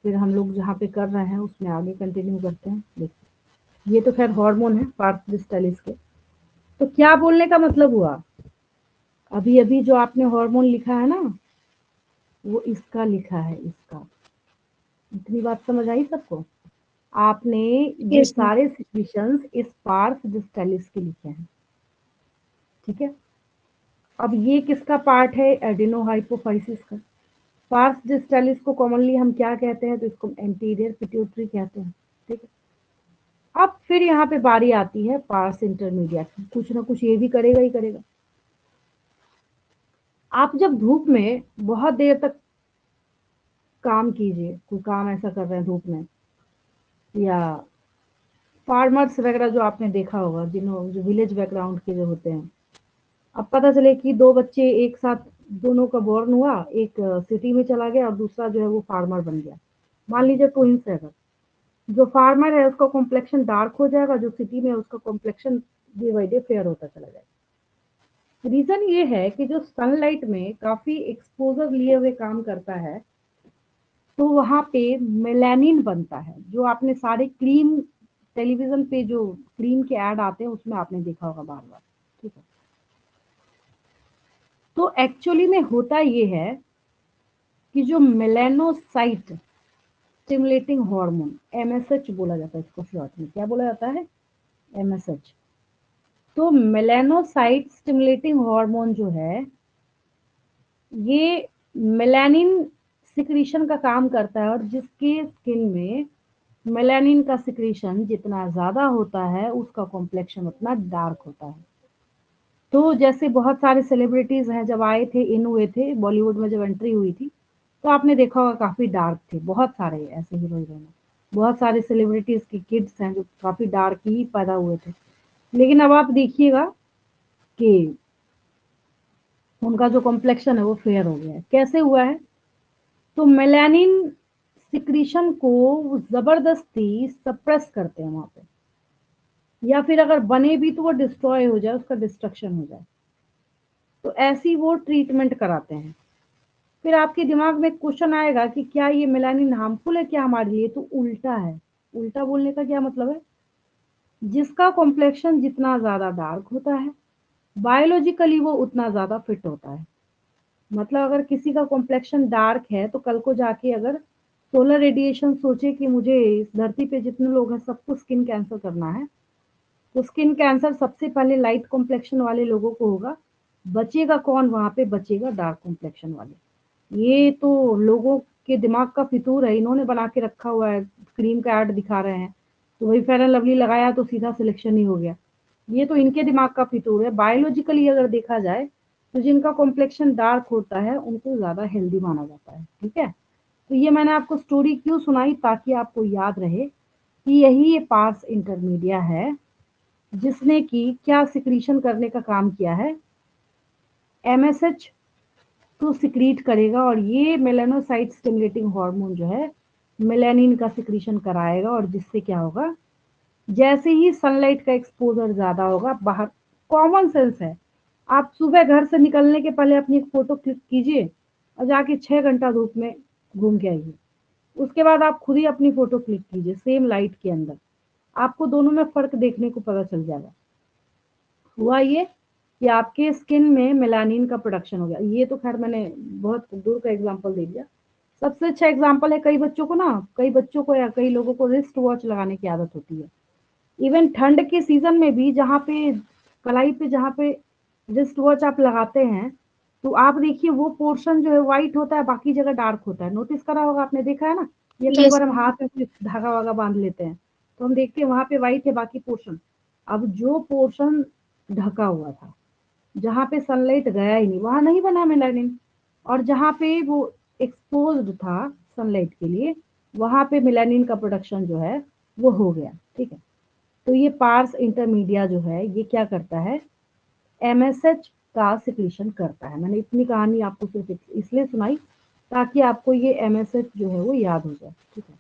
फिर हम लोग जहाँ पे कर रहे हैं उसमें आगे कंटिन्यू करते हैं। देखिए, ये तो खैर हार्मोन है पार्स डिस्टालिस के। तो क्या बोलने का मतलब हुआ, अभी अभी जो आपने हार्मोन लिखा है ना, वो इसका लिखा है, इसका। इतनी बात समझ आई सबको, आपने ये Yes, ma'am. सारे सिक्रीशंस इस पार्स डिस्टालिस के लिखे हैं। ठीक है, अब ये किसका पार्ट है, एडिनोहाइपोफाइसिस का। पार्स डिस्टालिस को कॉमनली हम क्या कहते हैं, तो इसको एंटीरियर पिट्यूटरी कहते हैं। ठीक है, अब फिर यहाँ पे बारी आती है पार्स इंटरमीडिया की, कुछ ना कुछ ये भी करेगा ही करेगा। आप जब धूप में बहुत देर तक काम कीजिए, कोई काम ऐसा कर रहे हैं धूप में, या फार्मर्स वगैरह जो आपने देखा होगा, जिन्हों जो विलेज बैकग्राउंड के जो होते हैं, अब पता चले कि दो बच्चे एक साथ, दोनों का बॉर्न हुआ, एक सिटी में चला गया और दूसरा जो है वो फार्मर बन गया। मान लीजिए ट्विंस है, अगर जो फार्मर है उसका कॉम्प्लेक्शन डार्क हो जाएगा, जो सिटी में है उसका complexion day by day fair होता चला जाएगा। रीजन ये है कि जो सनलाइट में काफी एक्सपोजर लिए हुए काम करता है, तो वहां पे मेलानिन बनता है, जो आपने सारे क्रीम टेलीविजन पे जो क्रीम के ऐड आते हैं उसमें आपने देखा होगा बार बार, ठीक है। तो एक्चुअली में होता ये है कि जो मेलानोसाइट स्टिमुलेटिंग हार्मोन, एमएसएच बोला जाता है इसको शॉर्ट में, क्या बोला जाता है, एमएसएच। तो मेलानोसाइट स्टिमुलेटिंग हार्मोन जो है, ये मेलानिन सिक्रीशन का काम करता है, और जिसके स्किन में मेलानिन का सिक्रीशन जितना ज्यादा होता है उसका कॉम्प्लेक्शन उतना डार्क होता है। तो जैसे बहुत सारे सेलिब्रिटीज हैं, जब आए थे, इन हुए थे बॉलीवुड में, जब एंट्री हुई थी, तो आपने देखा होगा काफी डार्क थे, बहुत सारे ऐसे हीरो हीरोइन, बहुत सारे सेलिब्रिटीज के किड्स हैं जो काफी डार्क ही पैदा हुए थे। लेकिन अब आप देखिएगा कि उनका जो कॉम्प्लेक्शन है वो फेयर हो गया है। कैसे हुआ है, तो मेलानिन सिक्रीशन को जबरदस्ती सप्रेस करते हैं वहां पे, या फिर अगर बने भी तो वो डिस्ट्रॉय हो जाए, उसका डिस्ट्रक्शन हो जाए, तो ऐसी वो ट्रीटमेंट कराते हैं। फिर आपके दिमाग में क्वेश्चन आएगा कि क्या ये मेलानिन हार्मफुल है क्या हमारे लिए, तो उल्टा है। उल्टा बोलने का क्या मतलब है, जिसका कॉम्प्लेक्शन जितना ज्यादा डार्क होता है, बायोलॉजिकली वो उतना ज्यादा फिट होता है। मतलब अगर किसी का कॉम्प्लेक्शन डार्क है, तो कल को जाके अगर सोलर रेडिएशन सोचे कि मुझे इस धरती पे जितने लोग हैं सबको स्किन कैंसर करना है, तो स्किन कैंसर सबसे पहले लाइट कॉम्प्लेक्शन वाले लोगों को होगा। बचेगा कौन वहां पे, बचेगा डार्क कॉम्प्लेक्शन वाले। ये तो लोगों के दिमाग का फितूर है, इन्होंने बना के रखा हुआ है, क्रीम का ऐड दिखा रहे हैं तो वही फेयर एंड लवली लगाया तो सीधा सिलेक्शन ही हो गया। ये तो इनके दिमाग का फितूर है। बायोलॉजिकली अगर देखा जाए तो जिनका कॉम्प्लेक्शन डार्क होता है उनको ज्यादा हेल्दी माना जाता है, ठीक है। तो ये मैंने आपको स्टोरी क्यों सुनाई, ताकि आपको याद रहे कि यही ये पार्स इंटरमीडिया है, जिसने कि क्या सिक्रीशन करने का काम किया है, एमएसएच को सिक्रीट करेगा, और ये मेलानोसाइट स्टिमुलेटिंग हार्मोन जो है मेलानिन का सिक्रीशन कराएगा, और जिससे क्या होगा, जैसे ही सनलाइट का एक्सपोजर ज्यादा होगा बाहर, कॉमन सेंस है, आप सुबह घर से निकलने के पहले अपनी एक फोटो क्लिक कीजिए और जाके 6 घंटा धूप में घूम के आइए, उसके बाद आप खुद ही अपनी फोटो क्लिक कीजिए सेम लाइट के अंदर, आपको दोनों में फर्क देखने को पता चल जाएगा। हुआ ये कि आपके स्किन में मेलानिन का प्रोडक्शन हो गया। ये तो खैर मैंने बहुत दूर का एग्जांपल दे दिया। सबसे अच्छा एग्जांपल है, कई बच्चों को या कई लोगों को रिस्ट वॉच लगाने की आदत होती है। इवन ठंड के सीजन में भी, जहाँ पे कलाई पे जहाँ पे रिस्ट वॉच आप लगाते हैं, तो आप देखिए वो पोर्शन जो है व्हाइट होता है, बाकी जगह डार्क होता है। नोटिस करा होगा आपने, देखा है ना, ये कई Yes, बार हम ma'am. हाथ में कुछ धागा वागा बांध लेते हैं तो हम देखते हैं वहां पे व्हाइट है, बाकी पोर्शन, अब जो पोर्शन ढका हुआ था, जहाँ पे सनलाइट गया ही नहीं, वहां नहीं बना मेलानिन, और जहाँ पे वो एक्सपोज्ड था सनलाइट के लिए, वहां पे मेलानिन का प्रोडक्शन जो है वो हो गया, ठीक है। तो ये पार्स इंटरमीडिया जो है ये क्या करता है, एमएसएच का सिक्रीशन करता है। मैंने इतनी कहानी आपको सिर्फ इसलिए सुनाई ताकि आपको ये एमएसएच जो है वो याद हो जाए, ठीक है।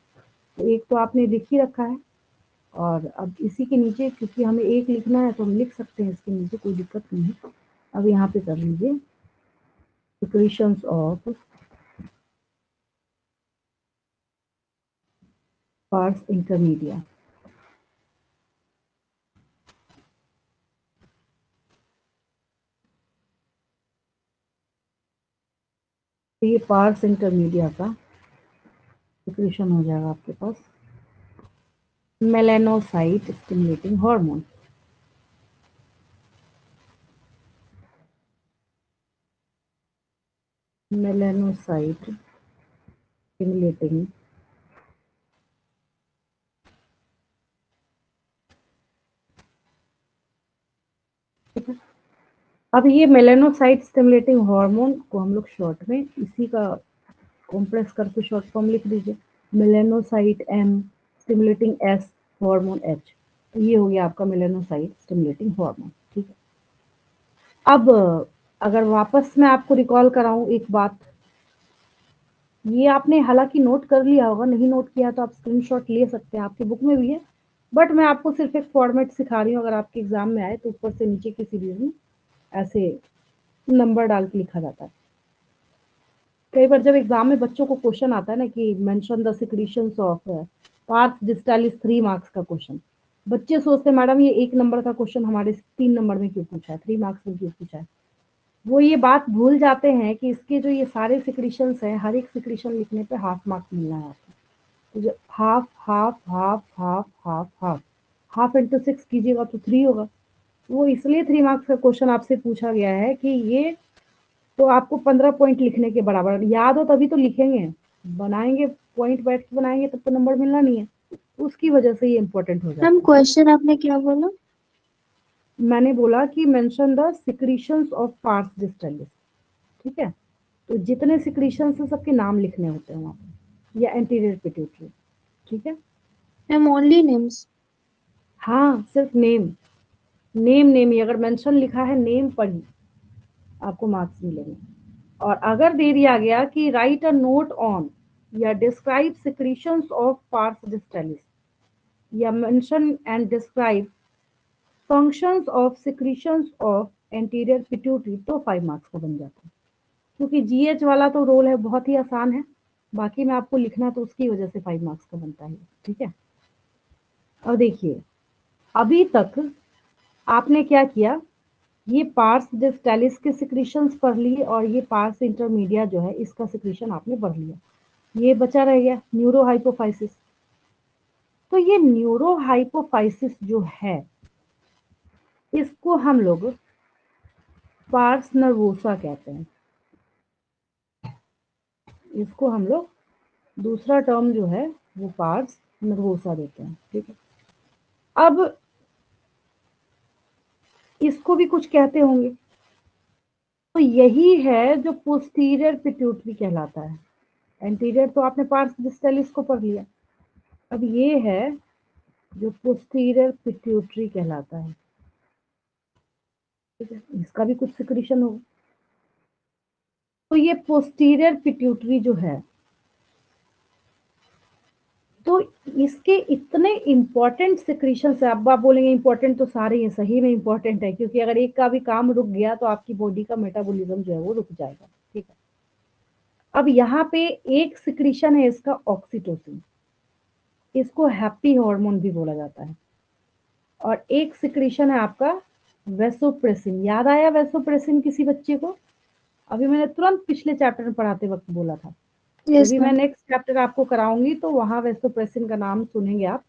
तो एक तो आपने लिख ही रखा है, और अब इसी के नीचे, क्योंकि हमें एक लिखना है तो हम लिख सकते हैं इसके नीचे, कोई दिक्कत नहीं है। अब यहाँ पे कर लीजिए सिक्रीशंस ऑफ पार्स इंटरमीडिया। तो ये पार्स इंटरमीडिया का सिक्रीशन हो जाएगा आपके पास melanocyte stimulating hormone. Melanocyte stimulating अब ये मेलानोसाइट स्टिमुलेटिंग हार्मोन को हम लोग शॉर्ट में इसी का कॉम्प्रेस करके शॉर्ट फॉर्म लिख दीजिए, melanocyte M stimulating S hormone H. तो ये हो गया आपका मेलानोसाइट स्टिमुलेटिंग हार्मोन, ठीक है। अब अगर वापस मैं आपको रिकॉल कराऊं एक बात, ये आपने हालांकि नोट कर लिया होगा, नहीं नोट किया तो आप स्क्रीनशॉट ले सकते हैं, आपकी बुक में भी है, बट मैं आपको सिर्फ एक फॉर्मेट सिखा रही हूँ। अगर आपके एग्जाम में आए तो ऊपर से नीचे की सीरीज में ऐसे नंबर डाल के लिखा जाता है। कई बार जब एग्जाम में बच्चों को क्वेश्चन आता है ना कि mention the secretions of pars distalis 3 marks का क्वेश्चन, बच्चे सोचते हैं मैडम ये 1 नंबर का क्वेश्चन हमारे 3 नंबर में क्यों पूछा है, 3 मार्क्स में क्यों पूछा है। वो ये बात भूल जाते हैं कि इसके जो ये सारे सिक्रीशंस हैं, हर एक सिक्रीशन लिखने पे हाफ मार्क्स मिलना है आपको। तो जो half half half half half half half into 6 कीजिएगा तो 3 होगा। वो इसलिए 3 मार्क्स का क्वेश्चन आपसे पूछा गया है कि ये तो आपको 15 पॉइंट लिखने के बराबर याद हो तभी तो लिखेंगे, बनाएंगे पॉइंट बैठ के बनाएंगे तब तो नंबर मिलना नहीं है, उसकी वजह से ये इम्पोर्टेंट हो जाता मैम है। क्वेश्चन आपने क्या बोला? मैंने बोला कि mention the secretions of pars distalis, ठीक है, तो जितने सिक्रीशंस हैं सबके नाम लिखने होते हैं वहाँ पे, या एंटीरियर पिट्यूटरी, ठीक है। Ma'am only names? हाँ सिर्फ नेम, नेम नेम ही, अगर मेंशन लिखा है नेम पर ही आपको मार्क्स मिलेंगे। और अगर दे दिया गया कि राइट अ नोट ऑन या डिस्क्राइब सिक्रीशंस ऑफ पार्स डिस्टालिस या mention and describe functions of secretions of anterior pituitary, तो 5 मार्क्स का बन जाता है। क्योंकि जीएच वाला तो रोल है बहुत ही आसान है, बाकी में आपको लिखना तो उसकी वजह से 5 मार्क्स का बनता है, ठीक है। और देखिए अभी तक आपने क्या किया, ये पार्स डिस्टालिस के सिक्रीशंस पढ़ लिए और ये पार्स इंटरमीडिया जो है इसका सिक्रीशन आपने पढ़ लिया। ये बचा रह गया न्यूरोहाइपोफाइसिस। तो ये न्यूरोहाइपोफाइसिस जो है इसको हम लोग पार्स नर्वोसा कहते हैं। इसको हम लोग दूसरा टर्म जो है वो पार्स नर्वोसा देते हैं, ठीक है। अब इसको भी कुछ कहते होंगे, तो यही है जो पोस्टीरियर पिट्यूटरी कहलाता है। एंटीरियर तो आपने पार्स डिस्टालिस को पढ़ लिया, अब ये है जो पोस्टीरियर पिट्यूटरी कहलाता है, ठीक है, इसका भी कुछ सिक्रीशन होगा। तो ये पोस्टीरियर पिट्यूटरी जो है, तो इसके इतने इंपॉर्टेंट सिक्रीशन है। अब आप बोलेंगे इंपॉर्टेंट तो सारे ही सही में इंपॉर्टेंट है, क्योंकि अगर एक का भी काम रुक गया तो आपकी बॉडी का मेटाबॉलिज्म जो है वो रुक जाएगा, ठीक है। अब यहाँ पे एक सिक्रीशन है इसका ऑक्सीटोसिन, इसको हैप्पी हार्मोन भी बोला जाता है। और एक सिक्रीशन है आपका वेसोप्रेसिन, याद आया वेसोप्रेसिन किसी बच्चे को? अभी मैंने तुरंत पिछले चैप्टर में पढ़ाते वक्त बोला था, यस यदि मैं मैम। नेक्स्ट चैप्टर आपको कराऊंगी तो वहां वेसोप्रेसिन का नाम सुनेंगे आप,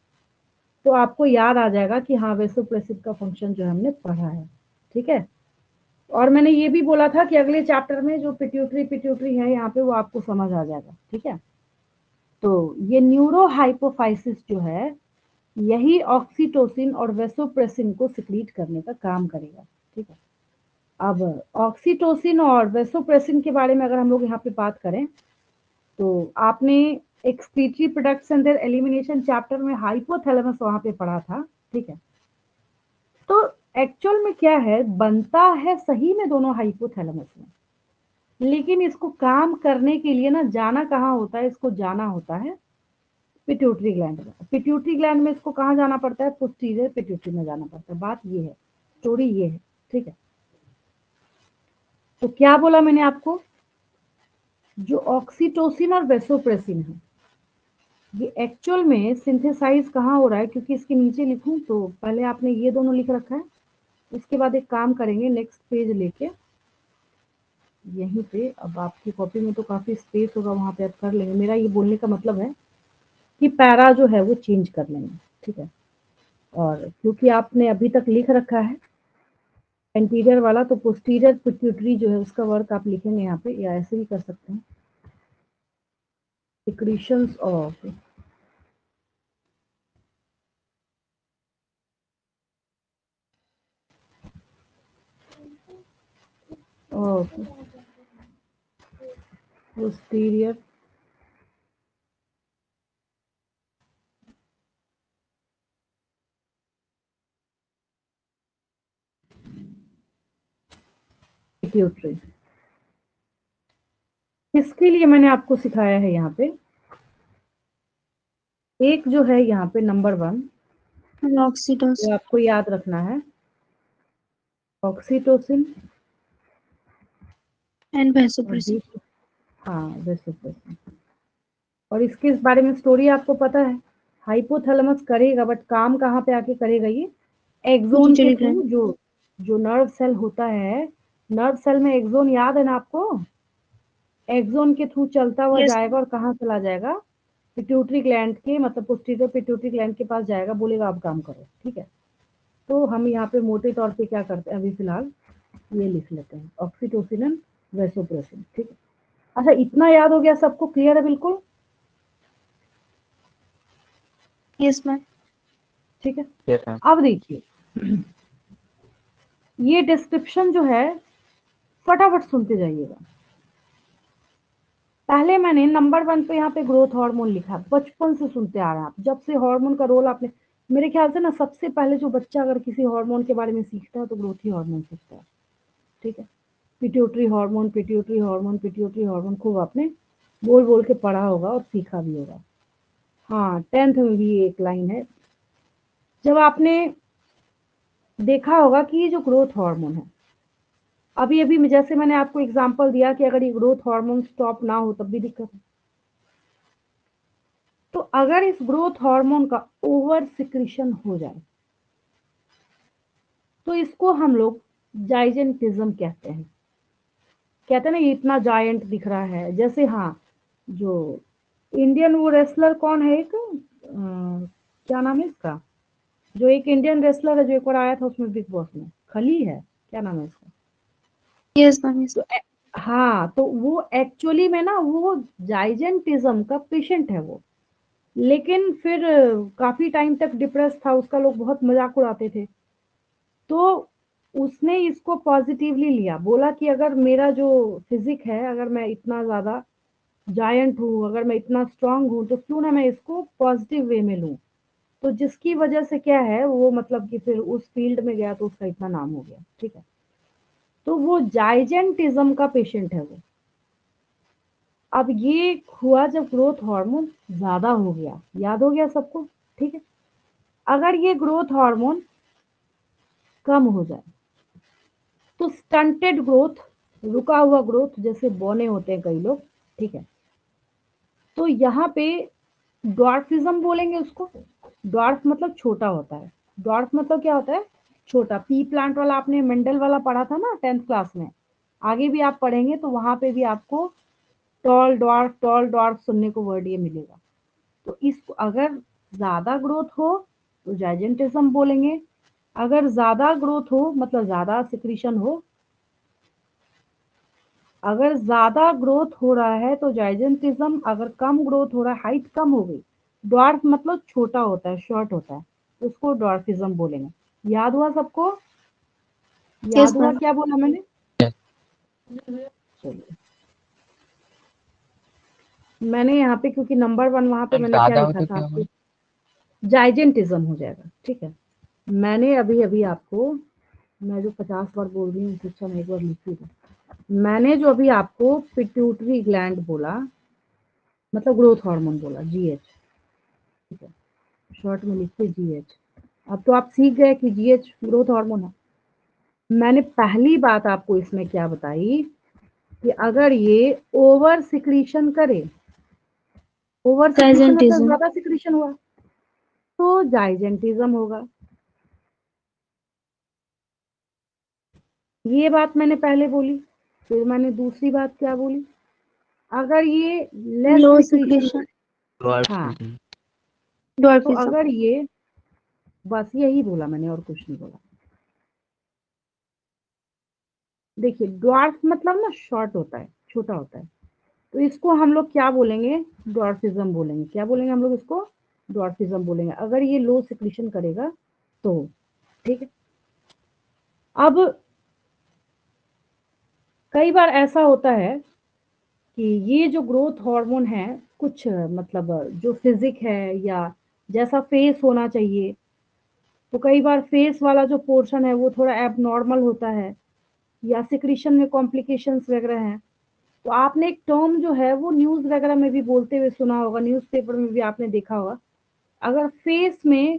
तो आपको याद आ जाएगा कि हाँ वेसोप्रेसिन का फंक्शन जो हमने पढ़ा है, ठीक है। और मैंने ये भी बोला था कि अगले चैप्टर में जो पिट्यूटरी पिट्यूटरी है यहाँ पे वो आपको समझ आ जाएगा, ठीक है। तो ये न्यूरोहाइपोफाइसिस जो है यही ऑक्सीटोसिन और वेसोप्रेसिन को सिक्रीट करने का काम करेगा, ठीक है। अब ऑक्सीटोसिन और वेसोप्रेसिन के बारे में अगर हम लोग यहाँ पे बात करें तो आपने excretory products and there elimination chapter में हाइपोथैलेमस वहां पे पढ़ा था, ठीक है। तो एक्चुअल में क्या है, बनता है सही में दोनों हाइपोथैलेमस में, लेकिन इसको काम करने के लिए ना जाना कहाँ होता है, इसको जाना होता है पिट्यूटरी ग्लैंड में। पिट्यूटरी ग्लैंड में इसको कहाँ जाना पड़ता है, पोस्टीरियर पिट्यूटरी में जाना पड़ता है। बात ये है, स्टोरी ये है, ठीक है। तो क्या बोला मैंने आपको, जो ऑक्सीटोसिन और वेसोप्रेसिन है ये एक्चुअल में सिंथेसाइज कहाँ हो रहा है, क्योंकि इसके नीचे लिखूं तो पहले आपने ये दोनों लिख रखा है, इसके बाद एक काम करेंगे नेक्स्ट पेज लेके यहीं पे, अब आपकी कॉपी में तो काफी स्पेस होगा वहां पे आप कर लेंगे, मेरा ये बोलने का मतलब है कि पैरा जो है वो चेंज कर लेंगे, ठीक है। और क्योंकि आपने अभी तक लिख रखा है एंटीरियर वाला, तो पोस्टीरियर पिट्यूटरी जो है उसका वर्क आप लिखेंगे यहाँ पे, या ऐसे भी कर सकते हैं, सिक्रीशंस ऑफ पोस्टीरियर पिट्यूटरी, इसके लिए मैंने आपको सिखाया है यहाँ पे, एक जो है यहाँ पे नंबर 1 ऑक्सीटोसिन जो आपको याद रखना है, ऑक्सीटोसिन एंड और वैसोप्रेसिन। हाँ वैसोप्रेसिन। और इसके इस बारे में स्टोरी आपको पता है, हाइपोथैलेमस करेगा बट काम कहाँ पे आके करेगा, ये एक्सोन के पिट्यूटरी थ्रू, ग्लैंड। जो नर्व सेल होता है, नर्व सेल में एक्सोन याद है ना आपको, एक्सोन के थ्रू चलता हुआ यस जाएगा और कहाँ चला जाएगा, पिट्यूटरी ग्लैंड के, मतलब पोस्टीरियर पिट्यूटरी ग्लैंड के पास जाएगा, बोलेगा अब काम करो, ठीक है। तो हम यहाँ पे मोटे तौर पे क्या करते हैं, अभी फिलहाल ये लिख लेते हैं, ऑक्सीटोसिन एंड वैसोप्रेसिन, ठीक है। अच्छा इतना याद हो गया, सबको क्लियर है बिल्कुल, यस मैम। ठीक है। Yes, ma'am. अब देखिए ये डिस्क्रिप्शन जो है फटाफट सुनते जाइएगा। पहले मैंने नंबर 1 पे यहाँ पे ग्रोथ हार्मोन लिखा, बचपन से सुनते आ रहे हैं आप, जब से हार्मोन का रोल आपने, मेरे ख्याल से ना सबसे पहले जो बच्चा अगर किसी हार्मोन के बारे में सीखता है तो ग्रोथ ही हार्मोन सीखता है, ठीक है। Pituitary hormone, pituitary hormone, pituitary hormone खूब आपने बोल बोल के पढ़ा होगा और सीखा भी होगा। हाँ 10th में भी एक लाइन है, जब आपने देखा होगा कि ये जो ग्रोथ हार्मोन है, अभी अभी जैसे मैंने आपको एग्जांपल दिया कि अगर ये ग्रोथ हार्मोन स्टॉप ना हो तब भी दिक्कत है, तो अगर इस ग्रोथ हार्मोन का ओवर सिक्रीशन हो जाए तो इसको हम लोग जाइजेंटिज्म कहते हैं। कहते हैं ना ये इतना जायंट दिख रहा है, जैसे हाँ जो इंडियन वो रेसलर कौन है, एक क्या नाम है इसका, जो एक इंडियन रेसलर है जो एक बार आया था उसमें बिग बॉस में, खली है, क्या नाम है इसका, यस मैम। यस। तो हाँ तो वो एक्चुअली में ना वो जाइजेंटिज्म का पेशेंट है वो, लेकिन फिर काफी टाइम तक डिप्रेस था, उसका लोग बहुत मजाक उड़ाते थे, तो उसने इसको पॉजिटिवली लिया, बोला कि अगर मेरा जो फिजिक है, अगर मैं इतना ज्यादा जायंट हूँ, अगर मैं इतना स्ट्रांग हूँ, तो क्यों ना मैं इसको पॉजिटिव वे में लूँ। तो जिसकी वजह से क्या है वो मतलब कि फिर उस फील्ड में गया तो उसका इतना नाम हो गया, ठीक है। तो वो जाइजेंटिज्म का पेशेंट है वो। अब ये हुआ जब ग्रोथ हार्मोन ज्यादा हो गया, याद हो गया सबको, ठीक है। अगर ये ग्रोथ हार्मोन कम हो जाए तो स्टंटेड ग्रोथ, रुका हुआ ग्रोथ, जैसे बौने होते हैं कई लोग, ठीक है, तो यहाँ पे ड्वार्फिज्म बोलेंगे उसको। ड्वार्फ मतलब छोटा होता है, ड्वार्फ मतलब क्या होता है, छोटा। पी प्लांट वाला आपने मेंडल वाला पढ़ा था ना 10th क्लास में, आगे भी आप पढ़ेंगे तो वहां पे भी आपको टॉल ड्वार्फ सुनने को वर्ड ये मिलेगा। तो इसको अगर ज्यादा ग्रोथ हो तो जाइजेंटिज्म बोलेंगे, अगर ज्यादा ग्रोथ हो मतलब ज्यादा सिक्रीशन हो, अगर ज्यादा ग्रोथ हो रहा है तो जाइजेंटिज्म, अगर कम ग्रोथ हो रहा है, हाइट कम हो गई, ड्वार्फ मतलब छोटा होता है, शॉर्ट होता है, उसको ड्वार्फिज्म बोलेंगे। याद हुआ सबको, यस याद हुआ मैम। क्या बोला मैंने, Yes. चलिए। मैंने यहाँ पे क्योंकि नंबर 1 वहां पे मैम मैंने क्या ज्यादा हो लिखा तो था क्या आपको, होगा? जाइजेंटिज्म हो जाएगा, ठीक है। मैंने अभी अभी आपको, मैं जो 50 बार बोल रही हूँ उससे अच्छा मैं एक बार लिख दूँ। मैंने जो अभी आपको पिट्यूटरी ग्लैंड बोला, मतलब ग्रोथ हार्मोन बोला, जीएच, ठीक है, शॉर्ट में लिखते जीएच। अब तो आप सीख गए कि जीएच ग्रोथ हार्मोन है। मैंने पहली बात आपको इसमें क्या बताई कि अगर ये ओवर सिक्रीशन करे, ओवर सिक्रीशन मतलब जाइजेंटिज्म। ज्यादा सिक्रीशन हुआ तो जाइजेंटिज्म होगा। ये बात मैंने पहले बोली, फिर मैंने दूसरी बात क्या बोली, अगर ये लेस लो सिक्रीशन, सिक्रीशन। हाँ Dwarfism. तो ड्वार्फिज्म। अगर ये, बस यही बोला मैंने और कुछ नहीं बोला। देखिए ड्वार्फ मतलब ना शॉर्ट होता है, छोटा होता है, तो इसको हम लोग क्या बोलेंगे, ड्वार्फिज्म बोलेंगे। क्या बोलेंगे हम लोग इसको, ड्वार्फिज्म बोलेंगे, अगर ये लो सिक्रीशन करेगा तो, ठीक है। अब कई बार ऐसा होता है कि ये जो ग्रोथ हार्मोन है, कुछ मतलब जो फिजिक है या जैसा फेस होना चाहिए, तो कई बार फेस वाला जो पोर्शन है वो थोड़ा एबनॉर्मल होता है, या सिक्रीशन में कॉम्प्लिकेशंस वगैरह हैं, तो आपने एक टर्म जो है वो न्यूज वगैरह में भी बोलते हुए सुना होगा, न्यूज़पेपर में भी आपने देखा होगा, अगर फेस में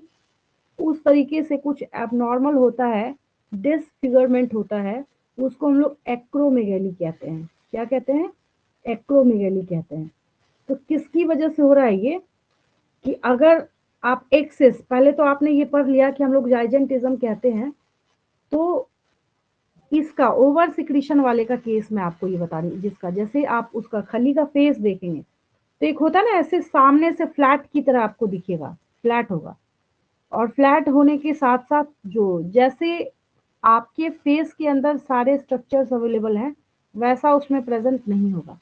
उस तरीके से कुछ एबनॉर्मल होता है, डिसफिगरमेंट होता है, उसको हम लोग एक्रोमेगैली कहते हैं। क्या कहते हैं? एक्रोमेगैली कहते हैं। तो किसकी वजह से हो रहा है ये, कि अगर आप एक्सेस, पहले तो आपने ये पढ़ लिया कि हम लोग जाइजेंटिज्म कहते हैं, तो इसका ओवर सिक्रीशन वाले का केस मैं आपको ये बता रही हूँ, जिसका जैसे आप उसका खली का फेस देखेंगे तो एक होता है ना ऐसे सामने से फ्लैट की तरह आपको दिखेगा, फ्लैट होगा, और फ्लैट होने के साथ साथ जो जैसे आपके फेस के अंदर सारे स्ट्रक्चर्स अवेलेबल हैं वैसा उसमें प्रेजेंट नहीं होगा,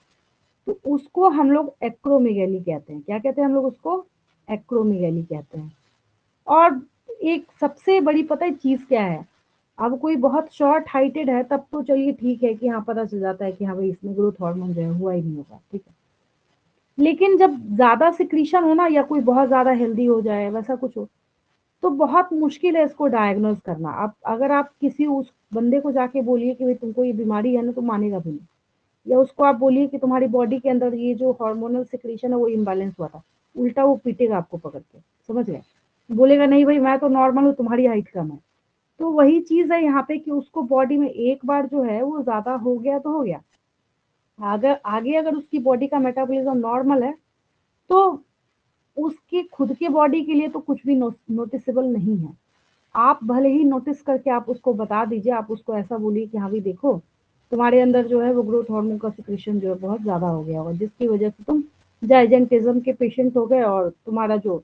तो उसको हम लोग एक्रोमेगैली कहते हैं। क्या कहते हैं हम लोग उसको? एक्रोमेगैली कहते हैं। और एक सबसे बड़ी पता है चीज क्या है, अब कोई बहुत शॉर्ट हाइटेड है तब तो चलिए ठीक है कि हाँ पता चल जाता है कि हाँ भाई इसमें ग्रोथ हार्मोन जो है हुआ ही नहीं होगा, ठीक है। लेकिन जब ज्यादा सिक्रीशन हो ना, या कोई बहुत ज्यादा हेल्दी हो जाए वैसा कुछ हो, तो बहुत मुश्किल है इसको डायग्नोज करना। आप अगर आप किसी उस बंदे को जाके बोलिए कि भाई तुमको ये बीमारी है ना, तो मानेगा भी नहीं। या उसको आप बोलिए कि तुम्हारी बॉडी के अंदर ये जो हार्मोनल सिक्रीशन है वो इम्बैलेंस हुआ था, उल्टा वो पीटेगा आपको पकड़ के, समझ गए? बोलेगा नहीं भाई मैं तो नॉर्मल हूँ, तुम्हारी हाइट कम है। तो वही चीज है यहाँ पे कि उसको बॉडी में एक बार जो है वो ज्यादा हो गया तो हो गया, अगर आगे अगर उसकी बॉडी का मेटाबॉलिज्म नॉर्मल है तो उसकी खुद के बॉडी के लिए तो कुछ भी नोटिसेबल नहीं है। आप भले ही नोटिस करके आप उसको बता दीजिए, आप उसको ऐसा बोलिए कि हाँ भाई देखो तुम्हारे अंदर जो है वो ग्रोथ हार्मोन का सिक्रेशन जो है बहुत ज्यादा हो गया होगा, जिसकी वजह से तुम जाइजेंटिज्म के पेशेंट हो गए, और तुम्हारा जो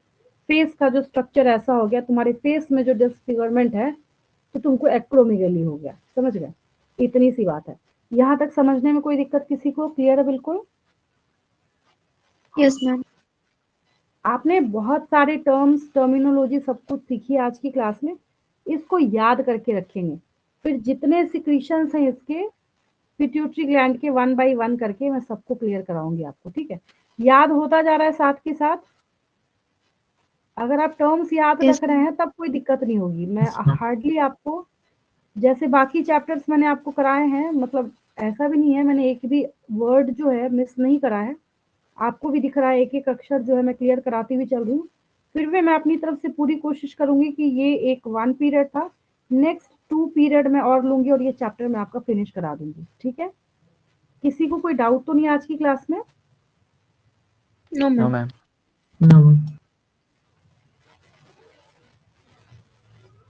फेस का जो स्ट्रक्चर ऐसा हो गया, तुम्हारे फेस में जो डिसफिगरमेंट है, तो तुमको एक्रोमेगैली हो गया, समझ गए? इतनी सी बात है। यहाँ तक समझने में कोई दिक्कत किसी को? क्लियर है बिल्कुल? Yes, ma'am. आपने बहुत सारे टर्म्स, टर्मिनोलॉजी सब कुछ सीखी आज की क्लास में, इसको याद करके रखेंगे। फिर जितने सिक्रीशंस हैं इसके पिट्यूटरी ग्लैंड के 1 बाय 1 करके मैं सबको क्लियर कराऊंगी आपको, ठीक है? याद होता जा रहा है साथ के साथ। अगर आप टर्म्स याद Yes, रख रहे हैं तब कोई दिक्कत नहीं होगी। मैं हार्डली आपको, जैसे बाकी चैप्टर्स मैंने आपको कराए हैं, मतलब ऐसा भी नहीं है मैंने एक भी वर्ड जो है मिस नहीं करा है, आपको भी दिख रहा है एक एक अक्षर जो है मैं क्लियर कराती हुई चल रही हूँ। फिर भी मैं अपनी तरफ से पूरी कोशिश करूंगी कि ये एक 1 पीरियड था, नेक्स्ट 2 पीरियड में और लूंगी और ये चैप्टर मैं आपका फिनिश करा दूंगी, ठीक है? किसी को कोई डाउट तो नहीं आज की क्लास में? no, No, ma'am. ma'am. No.